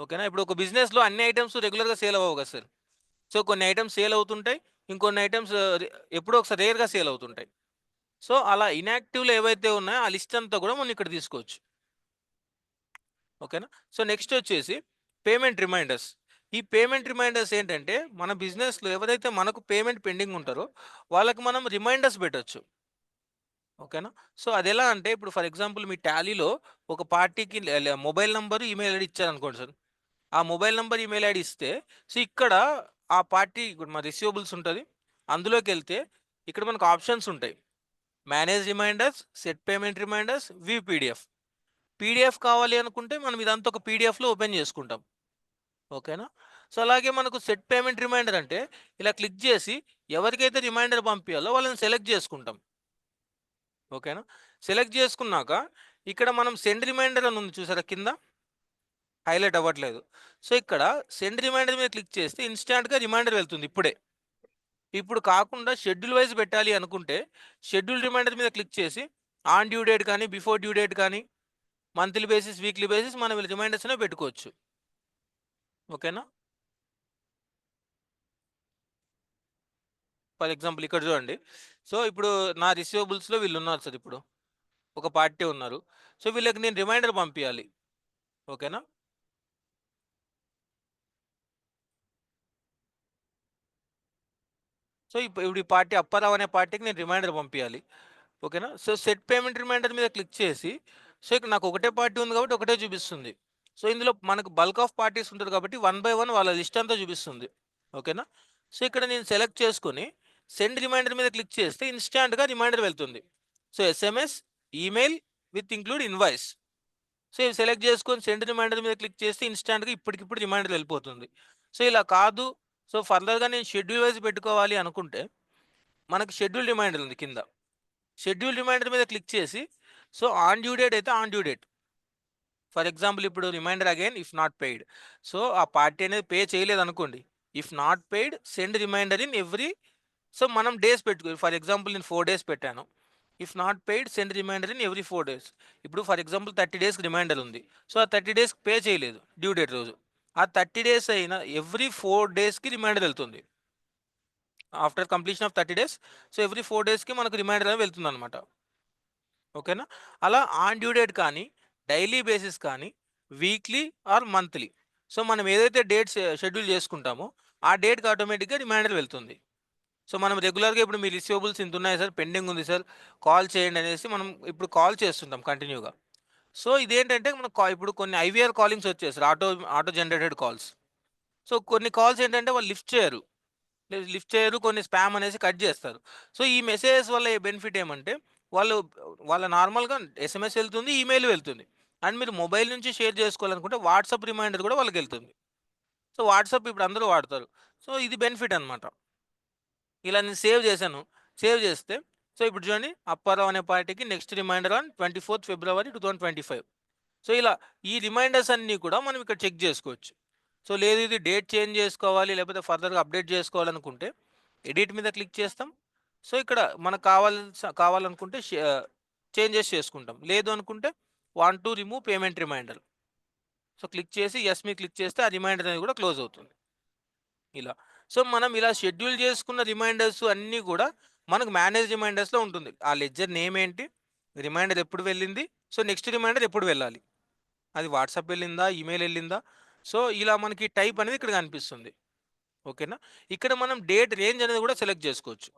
ఓకేనా? ఇప్పుడు ఒక బిజినెస్లో అన్ని ఐటమ్స్ రెగ్యులర్గా సేల్ అవ్వవు కదా సార్. సో కొన్ని ఐటమ్స్ సేల్ అవుతుంటాయి, ఇంకొన్ని ఐటమ్స్ ఎప్పుడో ఒకసారి రేర్గా సేల్ అవుతుంటాయి. సో అలా ఇన్యాక్టివ్లో ఏవైతే ఉన్నాయో ఆ లిస్ట్ అంతా కూడా మనం ఇక్కడ తీసుకోవచ్చు. ఓకేనా? సో నెక్స్ట్ వచ్చేసి పేమెంట్ రిమైండర్స్. ఈ పేమెంట్ రిమైండర్స్ ఏంటంటే మన బిజినెస్లో ఎవరైతే మనకు పేమెంట్ పెండింగ్ ఉంటారో వాళ్ళకి మనం రిమైండర్స్ పెట్టచ్చు. ఓకేనా? సో అది ఎలా అంటే ఇప్పుడు ఫర్ ఎగ్జాంపుల్ మీ టాలీలో ఒక పార్టీకి మొబైల్ నెంబర్, ఈమెయిల్ ఐడి ఇచ్చారనుకోండి సార్. ఆ మొబైల్ నెంబర్, ఈమెయిల్ ఐడి ఇస్తే సో ఇక్కడ ఆ పార్టీ ఇప్పుడు మా రిసీవబుల్స్ ఉంటుంది, అందులోకి వెళ్తే ఇక్కడ మనకు ఆప్షన్స్ ఉంటాయి. Manage reminders, set payment reminders, view PDF. PDF కావాలి అనుకుంటే మనం ఇదంతా ఒక పీడిఎఫ్లో ఓపెన్ చేసుకుంటాం. ఓకేనా? సో అలాగే మనకు సెట్ పేమెంట్ రిమైండర్ అంటే ఇలా క్లిక్ చేసి ఎవరికైతే రిమైండర్ పంపించాలో వాళ్ళని సెలెక్ట్ చేసుకుంటాం. ఓకేనా? సెలెక్ట్ చేసుకున్నాక ఇక్కడ మనం సెండ్ రిమైండర్ అని ఉంది చూసారా, కింద హైలైట్ అవ్వట్లేదు. సో ఇక్కడ సెండ్ రిమైండర్ మీద క్లిక్ చేస్తే ఇన్స్టాంట్గా రిమైండర్ వెళ్తుంది ఇప్పుడే. ఇప్పుడు కాకుండా షెడ్యూల్ వైజ్ పెట్టాలి అనుకుంటే షెడ్యూల్ రిమైండర్ మీద క్లిక్ చేసి ఆన్ డ్యూ డేట్ కానీ, బిఫోర్ డ్యూ డేట్ కానీ, మంత్లీ బేసిస్, వీక్లీ బేసిస్ మనం రిమైండర్స్నే పెట్టుకోవచ్చు. ఓకేనా? ఫర్ ఎగ్జాంపుల్ ఇక్కడ చూడండి. సో ఇప్పుడు నా రిసీవబుల్స్లో వీళ్ళు ఉన్నారు సార్, ఇప్పుడు ఒక పార్టీ ఉన్నారు. సో వీళ్ళకి నేను రిమైండర్ పంపించాలి. ఓకేనా? సో ఇప్పుడు ఈ పార్టీ అప్పారావు అనే పార్టీకి నేను రిమైండర్ పంపించాలి. ఓకేనా? సో సెట్ పేమెంట్ రిమైండర్ మీద క్లిక్ చేసి, సో ఇక్కడ నాకు ఒకటే పార్టీ ఉంది కాబట్టి ఒకటే చూపిస్తుంది. సో ఇందులో మనకు బల్క్ ఆఫ్ పార్టీస్ ఉంటుంది కాబట్టి 1 by 1 వాళ్ళ లిస్ట్ అంతా చూపిస్తుంది. ఓకేనా? సో ఇక్కడ నేను సెలెక్ట్ చేసుకొని సెండ్ రిమైండర్ మీద క్లిక్ చేస్తే ఇన్స్టాంట్గా రిమైండర్ వెళ్తుంది. So SMS, email with include invoice. So ఇవి సెలెక్ట్ చేసుకొని సెండ్ రిమైండర్ మీద క్లిక్ చేస్తే ఇన్స్టాంట్గా ఇప్పటికిప్పుడు రిమైండర్ వెళ్ళిపోతుంది. సో ఇలా కాదు, సో ఫర్దర్గా నేను షెడ్యూల్ వైజ్ పెట్టుకోవాలి అనుకుంటే మనకి షెడ్యూల్ రిమైండర్ ఉంది కింద. షెడ్యూల్ రిమైండర్ మీద క్లిక్ చేసి, సో ఆన్ డ్యూ డేట్ అయితే on due date. For example ఇప్పుడు reminder again if not paid. So ఆ పార్టీ అనేది పే చేయలేదు అనుకోండి, if not paid send reminder in every. So మనం డేస్ పెట్టుకో. ఫర్ ఎగ్జాంపుల్ నేను 4 days పెట్టాను. If not paid send reminder in every 4 days. ఇప్పుడు ఫర్ ఎగ్జాంపుల్ 30 days రిమైండర్ ఉంది. సో ఆ 30 days పే చేయలేదు డ్యూ డేట్ రోజు. ఆ 30 days అయినా ఎవ్రీ 4 daysకి రిమైండర్ వెళ్తుంది. After completion of 30 days, so every 4 daysకి మనకు రిమైండర్ అనేది వెళ్తుంది అనమాట. ఓకేనా? అలా ఆన్ డ్యూ డేట్ కానీ, డైలీ బేసిస్ కానీ, వీక్లీ ఆర్ మంత్లీ, సో మనం ఏదైతే డేట్స్ షెడ్యూల్ చేసుకుంటామో ఆ డేట్కి ఆటోమేటిక్గా రిమైండర్ వెళ్తుంది. సో మనం రెగ్యులర్గా ఇప్పుడు మీ రిసీవబుల్స్ ఇంత ఉన్నాయి సార్, పెండింగ్ ఉంది సార్, కాల్ చేయండి అనేసి మనం ఇప్పుడు కాల్ చేస్తుంటాం కంటిన్యూగా. సో ఇదేంటంటే మనకు ఇప్పుడు కొన్ని ఐవీఆర్ కాలింగ్స్ వచ్చేసారు, ఆటో జనరేటెడ్ కాల్స్. సో కొన్ని కాల్స్ ఏంటంటే వాళ్ళు లిఫ్ట్ చేయరు, కొన్ని స్పామ్ అనేసి కట్ చేస్తారు. సో ఈ మెసేజెస్ వల్ల ఏ బెనిఫిట్ ఏమంటే వాళ్ళ నార్మల్గా ఎస్ఎంఎస్ వెళ్తుంది, ఈమెయిల్ వెళ్తుంది. అండ్ మీరు మొబైల్ నుంచి షేర్ చేసుకోవాలనుకుంటే వాట్సాప్ రిమైండర్ కూడా వాళ్ళకి వెళ్తుంది. సో వాట్సాప్ ఇప్పుడు అందరూ వాడతారు. సో ఇది బెనిఫిట్ అనమాట. ఇలా నేను సేవ్ చేశాను. సేవ్ చేస్తే సో ఇప్పుడు చూడండి, అప్పారావు అనే పార్టీకి next reminder on 24th February 2025. So ఇలా ఈ రిమైండర్స్ అన్నీ కూడా మనం ఇక్కడ చెక్ చేసుకోవచ్చు. సో లేదు ఇది డేట్ చేంజ్ చేసుకోవాలి లేకపోతే ఫర్దర్గా అప్డేట్ చేసుకోవాలనుకుంటే ఎడిట్ మీద క్లిక్ చేస్తాం. సో ఇక్కడ మనకు కావాలనుకుంటే చేంజెస్ చేసుకుంటాం. లేదు అనుకుంటే want to remove payment reminder. So click చేసి ఎస్ మీ క్లిక్ చేస్తే ఆ రిమైండర్ అనేది కూడా క్లోజ్ అవుతుంది. ఇలా సో మనం ఇలా షెడ్యూల్ చేసుకున్న రిమైండర్స్ అన్నీ కూడా మనకు మేనేజ్ రిమైండర్స్లో ఉంటుంది. ఆ లెడ్జర్ నేమ్ ఏంటి, రిమైండర్ ఎప్పుడు వెళ్ళింది, సో నెక్స్ట్ రిమైండర్ ఎప్పుడు వెళ్ళాలి, అది వాట్సాప్ వెళ్ళిందా, ఈమెయిల్ వెళ్ళిందా. సో ఇలా మనకి టైప్ అనేది ఇక్కడ కనిపిస్తుంది. ఓకేనా? ఇక్కడ మనం డేట్ రేంజ్ అనేది కూడా సెలెక్ట్ చేసుకోవచ్చు.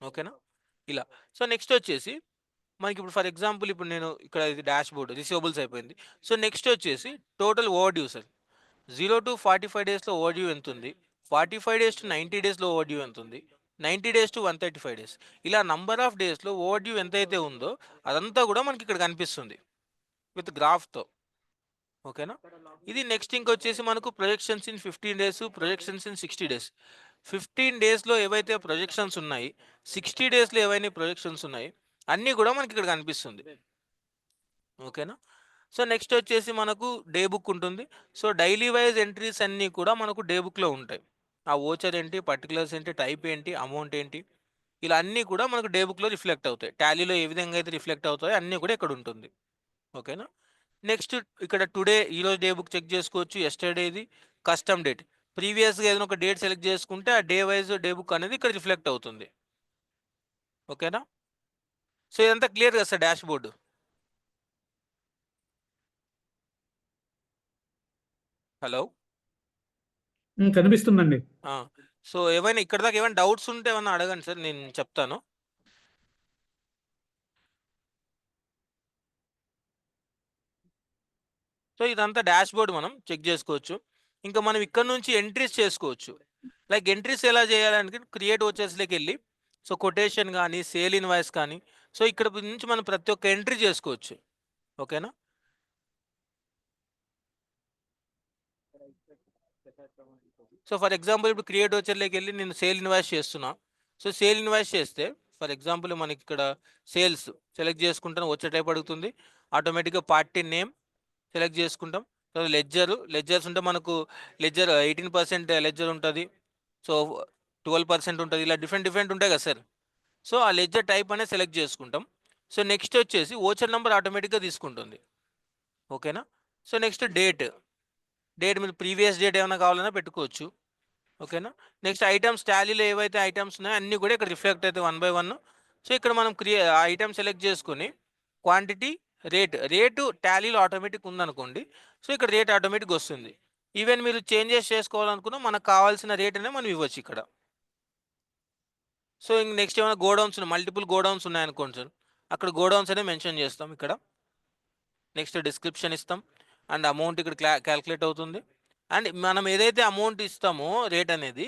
ఓకేనా? ఇలా సో నెక్స్ట్ వచ్చేసి మనకి ఇప్పుడు ఫర్ ఎగ్జాంపుల్ ఇప్పుడు నేను ఇక్కడ ఇది డాష్ బోర్డ్ రిసీవబుల్స్ అయిపోయింది. సో నెక్స్ట్ వచ్చేసి టోటల్ ఓవర్డ్యూ సార్. 0 to 45 daysలో ఓవర్డ్యూ ఎంత ఉంది, 45 days to 90 daysలో ఓవర్డ్యూ ఎంత ఉంది, 90 days to 135 days, ఇలా నంబర్ ఆఫ్ డేస్లో ఓవర్డ్యూ ఎంతైతే ఉందో అదంతా కూడా మనకి ఇక్కడ కనిపిస్తుంది విత్ గ్రాఫ్తో. ఓకేనా? ఇది నెక్స్ట్ ఇంకొచ్చేసి మనకు projections in 15 days, projections in 60 days. 15 daysలో ఏవైతే ప్రొజెక్షన్స్ ఉన్నాయి, 60 daysలో ఏవైనా ప్రొజెక్షన్స్ ఉన్నాయి, అన్నీ కూడా మనకి ఇక్కడ కనిపిస్తుంది. ఓకేనా? సో నెక్స్ట్ వచ్చేసి మనకు డే బుక్ ఉంటుంది. సో డైలీ వైజ్ ఎంట్రీస్ అన్నీ కూడా మనకు డే బుక్లో ఉంటాయి. ఆ ఓచర్ ఏంటి, పర్టికులర్స్ ఏంటి, టైప్ ఏంటి, అమౌంట్ ఏంటి, ఇలా అన్నీ కూడా మనకు డే బుక్లో రిఫ్లెక్ట్ అవుతాయి. టాలీలో ఏ విధంగా అయితే రిఫ్లెక్ట్ అవుతాయో అన్నీ కూడా ఇక్కడ ఉంటుంది. ఓకేనా? నెక్స్ట్ ఇక్కడ టుడే ఈరోజు డే బుక్ చెక్ చేసుకోవచ్చు. ఎస్టర్డేది కస్టమ్ డేట్, ప్రీవియస్గా ఏదైనా ఒక డేట్ సెలెక్ట్ చేసుకుంటే ఆ డే వైజ్ డే బుక్ అనేది ఇక్కడ రిఫ్లెక్ట్ అవుతుంది. ఓకేనా? సో ఇదంతా క్లియర్ కదా సార్ డాష్ బోర్డు? హలో, కనిపిస్తుందండి. సో ఏమైనా ఇక్కడ దాకా ఏమైనా డౌట్స్ ఉంటే ఏమైనా అడగండి సార్, నేను చెప్తాను. సో ఇదంతా డాష్ బోర్డ్ మనం చెక్ చేసుకోవచ్చు. ఇంకా మనం ఇక్కడ నుంచి ఎంట్రీస్ చేసుకోవచ్చు. లైక్ ఎంట్రీస్ ఎలా చేయాలంటే క్రియేట్ వచ్చేసరికి వెళ్ళి సో కొటేషన్ కానీ, సేల్ ఇన్వాయిస్ కానీ, సో ఇక్కడ నుంచి మనం ప్రతి ఒక్క ఎంట్రీ చేసుకోవచ్చు. ఓకేనా. సో ఫర్ ఎగ్జాంపుల్ ఇప్పుడు క్రియేట్ వచ్చర్లోకి వెళ్ళి నేను సేల్ ఇన్వాయిస్ చేస్తున్నా. సో సేల్ ఇన్వాయిస్ చేస్తే ఫర్ ఎగ్జాంపుల్ మనకి ఇక్కడ సేల్స్ సెలెక్ట్ చేసుకుంటాం, వచ్చే టైప్ అడుగుతుంది. ఆటోమేటిక్గా పార్టీ నేమ్ సెలెక్ట్ చేసుకుంటాం. తర్వాత లెడ్జర్స్ ఉంటే మనకు లెడ్జర్ 18% లెడ్జర్ ఉంటుంది, సో 12% ఉంటుంది, ఇలా డిఫరెంట్ ఉంటాయి కదా సార్. సో ఆ లెడ్జర్ టైప్ అనేది సెలెక్ట్ చేసుకుంటాం. సో నెక్స్ట్ వచ్చేసి ఓచర్ నెంబర్ ఆటోమేటిక్గా తీసుకుంటుంది. ఓకేనా. సో నెక్స్ట్ డేట్ మీరు ప్రీవియస్ డేట్ ఏమైనా కావాలన్నా పెట్టుకోవచ్చు. ఓకేనా. నెక్స్ట్ ఐటమ్స్ టాలీలో ఏవైతే ఐటమ్స్ ఉన్నాయో అన్నీ కూడా ఇక్కడ రిఫ్లెక్ట్ అవుతాయి 1 by 1. సో ఇక్కడ మనం ఐటమ్ సెలెక్ట్ చేసుకొని క్వాంటిటీ రేటు టాలీలో ఆటోమేటిక్ ఉందనుకోండి, సో ఇక్కడ రేట్ ఆటోమేటిక్ వస్తుంది. ఈవెన్ మీరు చేంజెస్ చేసుకోవాలనుకున్నా మనకు కావాల్సిన రేట్ అనేది మనం ఇవ్వచ్చు ఇక్కడ. సో ఇంక నెక్స్ట్ ఏమైనా గోడౌన్స్ మల్టిపుల్ గోడౌన్స్ ఉన్నాయనుకోండి సార్, అక్కడ గోడౌన్స్ అనేది మెన్షన్ చేస్తాం ఇక్కడ. నెక్స్ట్ డిస్క్రిప్షన్ ఇస్తాం అండ్ అమౌంట్ ఇక్కడ క్యాల్కులేట్ అవుతుంది. అండ్ మనం ఏదైతే అమౌంట్ ఇస్తామో రేట్ అనేది,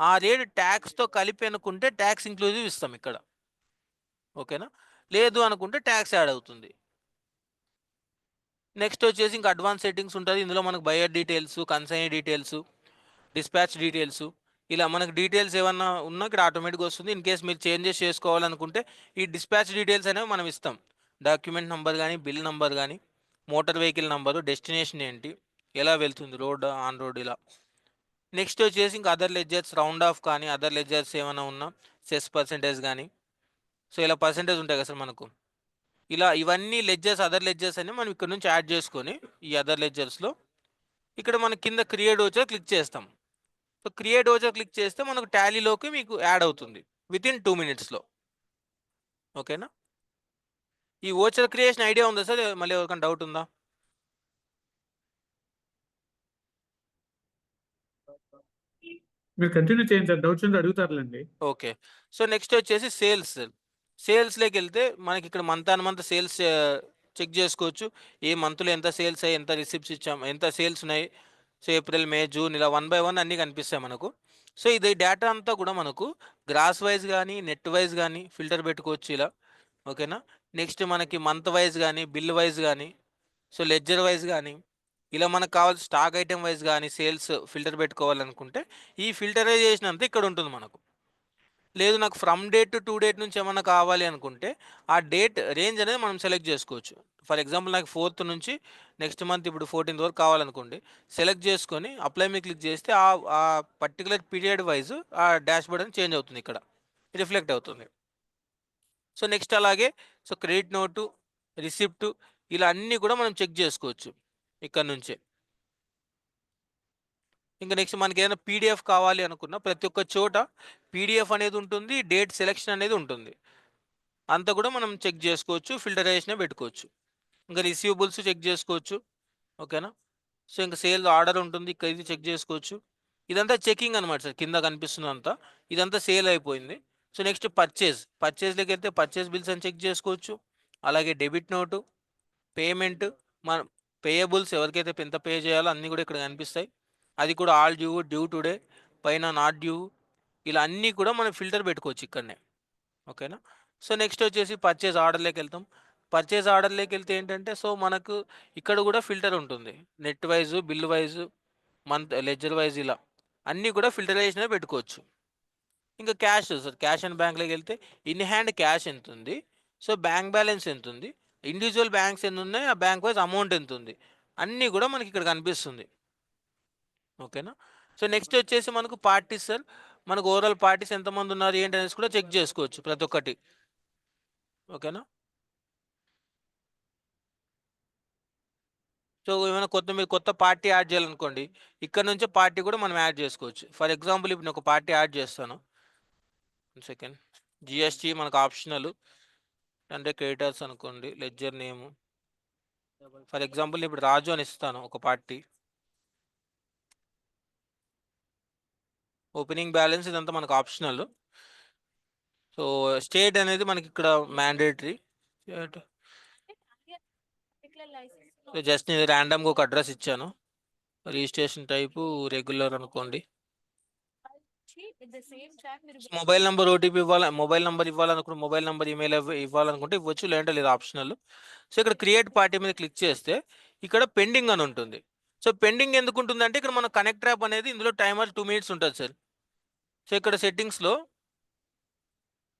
ఆ రేట్ ట్యాక్స్తో కలిపి అనుకుంటే ట్యాక్స్ ఇంక్లూజివ్ ఇస్తాం ఇక్కడ. ఓకేనా. లేదు అనుకుంటే ట్యాక్స్ యాడ్ అవుతుంది. నెక్స్ట్ వచ్చేసి ఇంకా అడ్వాన్స్ సెట్టింగ్స్ ఉంటుంది. ఇందులో మనకు buyer details, consignee details, dispatch details, ఇలా మనకు డీటెయిల్స్ ఏమన్నా ఉన్నా ఇక్కడ ఆటోమేటిక్గా వస్తుంది. ఇన్ కేస్ మీరు చేంజెస్ చేసుకోవాలనుకుంటే ఈ డిస్పాచ్ డీటెయిల్స్ అనేవి మనం ఇస్తాం. డాక్యుమెంట్ నెంబర్ కానీ, బిల్ నెంబర్ కానీ, మోటార్ వెహికల్ నెంబరు, డెస్టినేషన్ ఏంటి, ఎలా వెళ్తుంది, రోడ్ ఆన్ రోడ్, ఇలా. నెక్స్ట్ వచ్చేసి ఇంకా అదర్ లెడ్జర్స్ రౌండ్ ఆఫ్ కానీ, అదర్ లెడ్జర్స్ ఏమైనా ఉన్నా సెస్ పర్సెంటేజ్ కానీ, సో ఇలా పర్సెంటేజ్ ఉంటాయి కదా సార్ మనకు. ఇలా ఇవన్నీ లెడ్జర్స్, అదర్ లెడ్జర్స్ అని మనం ఇక్కడ నుంచి యాడ్ చేసుకొని ఈ అదర్ లెడ్జర్స్లో ఇక్కడ మన కింద క్రియేట్ ఓచర్ క్లిక్ చేస్తాం. సో క్రియేట్ ఓచర్ క్లిక్ చేస్తే మనకు టాలీలోకి మీకు యాడ్ అవుతుంది వితిన్ 2 minutesలో. ఓకేనా. ఈ ఓచర్ క్రియేషన్ ఐడియా ఉందా సార్? మళ్ళీ ఎవరికైనా డౌట్ ఉందా? మీరు కంటిన్యూ చేయండి సార్, డౌట్స్ ఉంటే అడుగుతారులేండి. ఓకే. సో నెక్స్ట్ వచ్చేసి సేల్స్లోకి వెళ్తే మనకి ఇక్కడ మంత్ సేల్స్ చెక్ చేసుకోవచ్చు. ఏ మంత్లో ఎంత సేల్స్ అయ్యి, ఎంత రిసిప్ట్స్ ఇచ్చాం, ఎంత సేల్స్ ఉన్నాయి. సో ఏప్రిల్, మే, జూన్ ఇలా 1 by 1 అన్నీ కనిపిస్తాయి మనకు. సో ఇది డేటా అంతా కూడా మనకు గ్రాస్ వైజ్ కానీ, నెట్ వైజ్ కానీ ఫిల్టర్ పెట్టుకోవచ్చు ఇలా. ఓకేనా. నెక్స్ట్ మనకి మంత్ వైజ్ కానీ, బిల్ వైజ్ కానీ, సో లెడ్జర్ వైజ్ కానీ, ఇలా మనకు కావాల్సిన స్టాక్ ఐటెం వైజ్ కానీ సేల్స్ ఫిల్టర్ పెట్టుకోవాలనుకుంటే ఈ ఫిల్టరైజేషన్ అంతా ఇక్కడ ఉంటుంది మనకు. లేదు నాకు ఫ్రమ్ డేట్ టు డేట్ నుంచి ఏమన్నా కావాలి అనుకుంటే ఆ డేట్ రేంజ్ అనేది మనం సెలెక్ట్ చేసుకోవచ్చు. ఫర్ ఎగ్జాంపుల్ నాకు 4th నుంచి నెక్స్ట్ మంత్ ఇప్పుడు 14th వరకు కావాలనుకోండి, సెలెక్ట్ చేసుకొని అప్లై మీద క్లిక్ చేస్తే ఆ పర్టికులర్ పీరియడ్ వైజ్ ఆ డాష్ బోర్డ్ అని చేంజ్ అవుతుంది, ఇక్కడ రిఫ్లెక్ట్ అవుతుంది. సో నెక్స్ట్ అలాగే సో క్రెడిట్ నోటు, రిసిప్ట్, ఇలా అన్నీ కూడా మనం చెక్ చేసుకోవచ్చు ఇక్కడ నుంచే. ఇంకా నెక్స్ట్ మనకి ఏదైనా పీడిఎఫ్ కావాలి అనుకున్నా ప్రతి ఒక్క చోట పీడిఎఫ్ అనేది ఉంటుంది, డేట్ సెలెక్షన్ అనేది ఉంటుంది. అంతా కూడా మనం చెక్ చేసుకోవచ్చు, ఫిల్టరైజేషన్ పెట్టుకోవచ్చు. ఇంకా రిసీవబుల్స్ చెక్ చేసుకోవచ్చు. ఓకేనా. సో ఇంకా సేల్ ఆర్డర్ ఉంటుంది, ఇక్కడ ఇది చెక్ చేసుకోవచ్చు. ఇదంతా చెకింగ్ అనమాట సార్, కింద కనిపిస్తున్నంతా ఇదంతా సేల్ అయిపోయింది. సో నెక్స్ట్ పర్చేస్లోకి వెళ్తే పర్చేస్ బిల్స్ అని చెక్ చేసుకోవచ్చు. అలాగే డెబిట్ నోటు, పేమెంట్, మన పేయబుల్స్ ఎవరికైతే ఎంత పే చేయాలో అన్నీ కూడా ఇక్కడ కనిపిస్తాయి. అది కూడా ఆల్ డ్యూ టుడే, పైన నాట్ డ్యూ, ఇలా అన్నీ కూడా మనం ఫిల్టర్ పెట్టుకోవచ్చు ఇక్కడనే. ఓకేనా. సో నెక్స్ట్ వచ్చేసి పర్చేజ్ ఆర్డర్లోకి వెళ్తాం. పర్చేజ్ ఆర్డర్లోకి వెళ్తే ఏంటంటే సో మనకు ఇక్కడ కూడా ఫిల్టర్ ఉంటుంది, net wise, bill wise, month, ledger wise, ఇలా అన్నీ కూడా ఫిల్టరైజేషన్ పెట్టుకోవచ్చు. ఇంకా క్యాష్ అండ్ బ్యాంక్లోకి వెళ్తే ఇన్ హ్యాండ్ క్యాష్ ఎంత ఉంది, సో బ్యాంక్ బ్యాలెన్స్ ఎంత ఉంది, ఇండివిజువల్ బ్యాంక్స్ ఎన్ని ఉన్నాయి, ఆ బ్యాంక్ వైజ్ అమౌంట్ ఎంత ఉంది, అన్నీ కూడా మనకి ఇక్కడ కనిపిస్తుంది. ఓకేనా. సో నెక్స్ట్ వచ్చేసి మనకు పార్టీస్ సార్, మనకు ఓవరాల్ పార్టీస్ ఎంతమంది ఉన్నారు ఏంటి అనేసి కూడా చెక్ చేసుకోవచ్చు ప్రతి ఒక్కటి. ఓకేనా. సో ఏమైనా మీరు కొత్త పార్టీ యాడ్ చేయాలనుకోండి, ఇక్కడ నుంచే పార్టీ కూడా మనం యాడ్ చేసుకోవచ్చు. ఫర్ ఎగ్జాంపుల్ ఇప్పుడు నేను ఒక పార్టీ యాడ్ చేస్తాను. 1 second. జిఎస్టీ మనకు ఆప్షనల్, అంటే క్రెడిటర్స్ అనుకోండి, లెడ్జర్ నేము ఫర్ ఎగ్జాంపుల్ ఇప్పుడు రాజు అని ఇస్తాను ఒక పార్టీ. ఓపెనింగ్ బ్యాలెన్స్ ఇదంతా మనకు ఆప్షనల్. సో స్టేట్ అనేది మనకి ఇక్కడ మ్యాండేటరీ. జస్ట్ నేను ర్యాండమ్గా ఒక అడ్రస్ ఇచ్చాను. రిజిస్ట్రేషన్ టైపు రెగ్యులర్ అనుకోండి. వచ్చి ద సేమ్ చాట్ మీరు మొబైల్ నెంబర్ ఓటీపీ ఇవ్వాలి, మొబైల్ నెంబర్ ఇవ్వాలనుకుంటే మొబైల్ నెంబర్ ఈమెయిల్ ఇవ్వాలనుకుంటే ఇవ్వచ్చు, లేదంటే లేదు ఆప్షనల్. సో ఇక్కడ క్రియేట్ పార్టీ మీద క్లిక్ చేస్తే ఇక్కడ పెండింగ్ అని ఉంటుంది. సో పెండింగ్ ఎందుకు ఉంటుందంటే ఇక్కడ మన కనెక్ట్ యాప్ అనేది ఇందులో టైమర్ 2 minutes ఉంటుంది సార్. సో ఇక్కడ సెట్టింగ్స్లో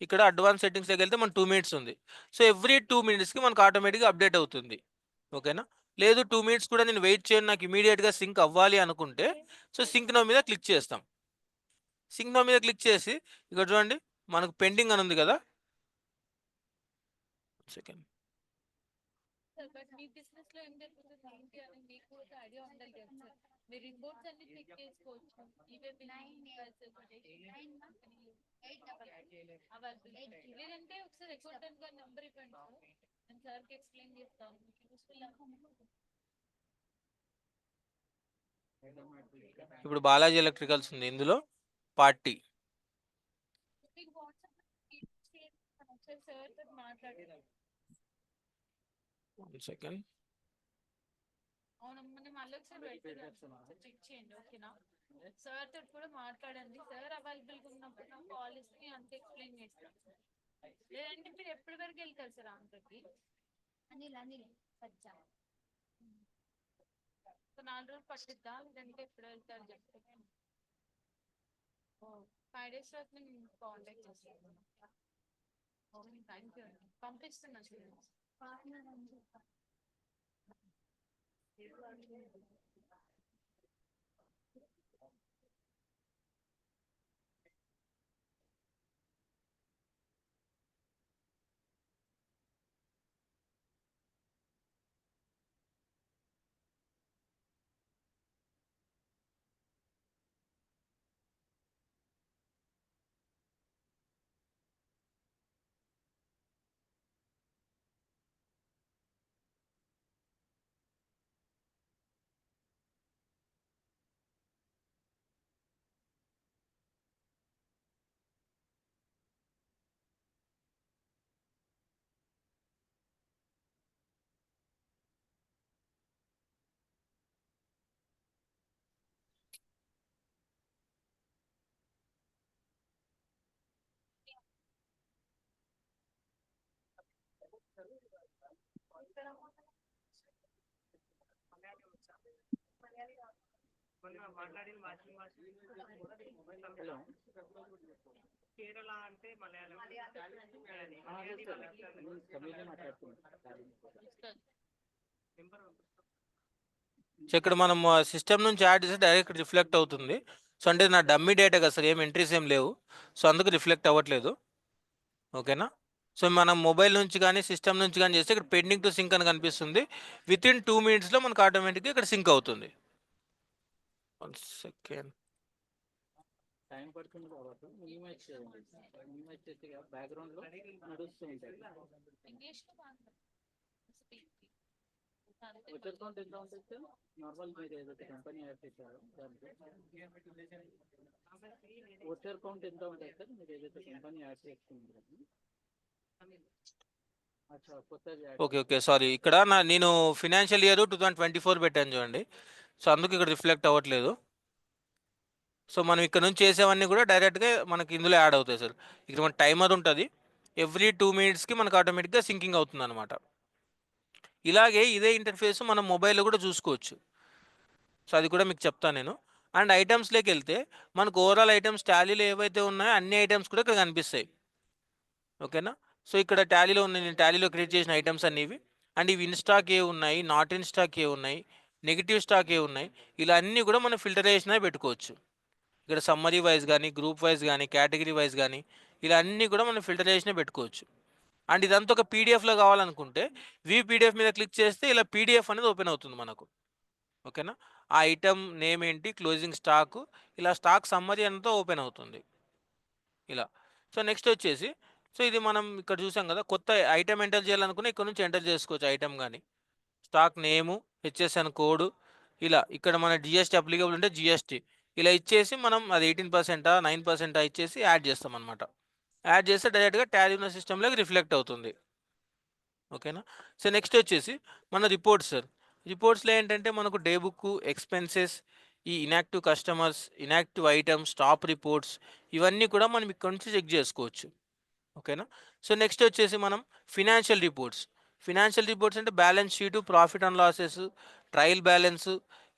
ఇక్కడ అడ్వాన్స్ సెట్టింగ్స్లోకి వెళ్తే మన 2 minutes ఉంది. సో ఎవ్రీ 2 minutesకి మనకు ఆటోమేటిక్గా అప్డేట్ అవుతుంది. ఓకేనా, లేదు 2 minutes కూడా నేను వెయిట్ చేయను, నాకు ఇమీడియట్గా సింక్ అవ్వాలి అనుకుంటే సో సింక్ నౌ మీద క్లిక్ చేస్తాం. సింక్ నౌ మీద క్లిక్ చేసి ఇక్కడ చూడండి మనకు పెండింగ్ అని ఉంది కదా. సెకండ్ బట్ మీ బిజినెస్ లో ఏం జరుగుతుంది ఏంటి అని మీకు ఒక ఐడియా ఉండాలి కదా సార్. మీరు రిపోర్ట్స్ అన్ని చెక్ చేసుకోవచ్చు. ఇవే లేదంటే ఒకసారి అకౌంటెంట్ గారి నెంబర్ ఇవ్వండి సార్, నేను సార్కి ఎక్స్ప్లెయిన్ చేస్తాను. ఇప్పుడు బాలాజీ ఎలక్ట్రికల్స్ ఉంది, ఇందులో పార్టీ మీకు వాట్సాప్ సార్ తో మాట్లాడారు. సెకండ్ అవునమ్మా, నేను మళ్ళీ ఒకసారి చెక్ చేయండి. ఓకేనా, సార్ తో కూడా మాట్లాడండి. సార్ అవైలబుల్గా ఉన్నప్పుడు నాకు కాల్ ఇస్తే అంత ఎక్స్ప్లెయిన్ చేస్తాను. లేదంటే మీరు ఎప్పటి వరకు వెళ్తారు సార్ ఆంధ్రకి? అనిల్ సజ్జా 4 రోజులు పట్టిద్దా, లేదంటే ఎప్పుడు వెళ్తారు చెప్తే 5 days వరకు నేను కాంటాక్ట్ చేస్తాను. ఓకే, థ్యాంక్ యూ అండి, పంపిస్తున్నా స్టూడెంట్స్. హలో, కేరళ అంటే మలయాళం తమిళ మాట్లాడుతున్నాను. సో ఇక్కడ మనం సిస్టమ్ నుంచి యాడ్ చేస్తే డైరెక్ట్ రిఫ్లెక్ట్ అవుతుంది. సో అంటే నా డమ్మీ డేటా కదా సార్, ఏం ఎంట్రీస్ ఏం లేవు, సో అందుకు రిఫ్లెక్ట్ అవ్వట్లేదు. ఓకేనా, సో మనం మొబైల్ నుంచి కానీ సిస్టమ్ నుంచి కానీ చేస్తే ఇక్కడ పెండింగ్ టు సింక్ అని కనిపిస్తుంది. విత్ ఇన్ 2 minutesలో మనకు ఆటోమేటిక్గా ఇక్కడ సింక్ అవుతుంది. 1 second. టైం పడుతుంది కాబట్టి మినిమైజ్ చేయండి. మినిమైజ్ చేస్తే బ్యాక్గ్రౌండ్ లో నడుస్తూ ఉంటాయి. ఇంగ్లీష్ లో వచ్చర్ కౌంట్ ఎంత ఉంటుంది సార్? నార్మల్ మీరు ఏదైతే కంపెనీ యాడ్ చేశారో దాంట్లో వచ్చర్ కౌంట్ ఎంత ఉంటుంది సార్? మీరు ఏదైతే కంపెనీ యాడ్ చేసుకుంటారో కొత్తది యాడ్. ఓకే ఓకే, సారీ, ఇక్కడ నేను ఫినాన్షియల్ ఇయర్ 2024 పెట్టాను చూడండి, సో అందుకు ఇక్కడ రిఫ్లెక్ట్ అవ్వట్లేదు. సో మనం ఇక్కడ నుంచి చేసేవన్నీ కూడా డైరెక్ట్గా మనకి ఇందులో యాడ్ అవుతాయి సార్. ఇక్కడ మన టైమర్ ఉంటుంది, ఎవ్రీ 2 minutesకి మనకు ఆటోమేటిక్గా సింకింగ్ అవుతుంది అనమాట. ఇలాగే ఇదే ఇంటర్ఫేస్ మనం మొబైల్లో కూడా చూసుకోవచ్చు. సో అది కూడా మీకు చెప్తాను నేను. అండ్ ఐటమ్స్లోకి వెళ్తే మనకు ఓవరాల్ ఐటమ్స్ టాలీలో ఏవైతే ఉన్నాయో అన్ని ఐటమ్స్ కూడా ఇక్కడ కనిపిస్తాయి. ఓకేనా, సో ఇక్కడ టాలీలో ఉన్నాయి, నేను టాలీలో క్రియేట్ చేసిన ఐటమ్స్ అన్ని ఇవి. అండ్ ఇవి ఇన్ స్టాక్ ఏ ఉన్నాయి, నాట్ ఇన్ స్టాక్ ఏ ఉన్నాయి, నెగిటివ్ స్టాక్ ఏ ఉన్నాయి, ఇలా అన్నీ కూడా మనం ఫిల్టరేషన్ పెట్టుకోవచ్చు. ఇక్కడ సమ్మరీ వైజ్ కానీ, గ్రూప్ వైజ్ కానీ, కేటగిరీ వైజ్ కానీ, ఇలా అన్నీ కూడా మనం ఫిల్టరేషన్ పెట్టుకోవచ్చు. అండ్ ఇదంతా ఒక పీడిఎఫ్లో కావాలనుకుంటే పీడిఎఫ్ మీద క్లిక్ చేస్తే ఇలా పీడిఎఫ్ అనేది ఓపెన్ అవుతుంది మనకు. ఓకేనా, ఆ ఐటమ్ నేమ్ ఏంటి, క్లోజింగ్ స్టాక్, ఇలా స్టాక్ సమ్మరీ అంతా ఓపెన్ అవుతుంది ఇలా. సో నెక్స్ట్ వచ్చేసి, సో ఇది మనం ఇక్కడ చూసాం కదా, కొత్త ఐటమ్ ఎంటర్ చేయాలనుకున్నా ఇక్కడ నుంచి ఎంటర్ చేసుకోవచ్చు ఐటమ్ కానీ, స్టాక్ నేము, హెచ్ఎస్ఎన్ కోడ్, ఇలా ఇక్కడ మన జిఎస్టీ అప్లికబుల్ ఉంటే జిఎస్టీ ఇలా ఇచ్చేసి మనం అది 18% 9% ఇచ్చేసి యాడ్ చేస్తాం అనమాట. యాడ్ చేస్తే డైరెక్ట్గా టాలీ ఉన్న సిస్టంలోకి రిఫ్లెక్ట్ అవుతుంది. ఓకేనా, సో నెక్స్ట్ వచ్చేసి మన రిపోర్ట్స్ సార్. రిపోర్ట్స్లో ఏంటంటే మనకు డే బుక్, ఎక్స్పెన్సెస్, ఈ inactive customers, inactive items, stop reports ఇవన్నీ కూడా మనం ఇక్కడ నుంచి చెక్ చేసుకోవచ్చు. ఓకేనా. సో నెక్స్ట్ వచ్చేసి మనం ఫినాన్షియల్ రిపోర్ట్స్. ఫినాన్షియల్ రిపోర్ట్స్ అంటే balance sheet, profit and losses, trial balance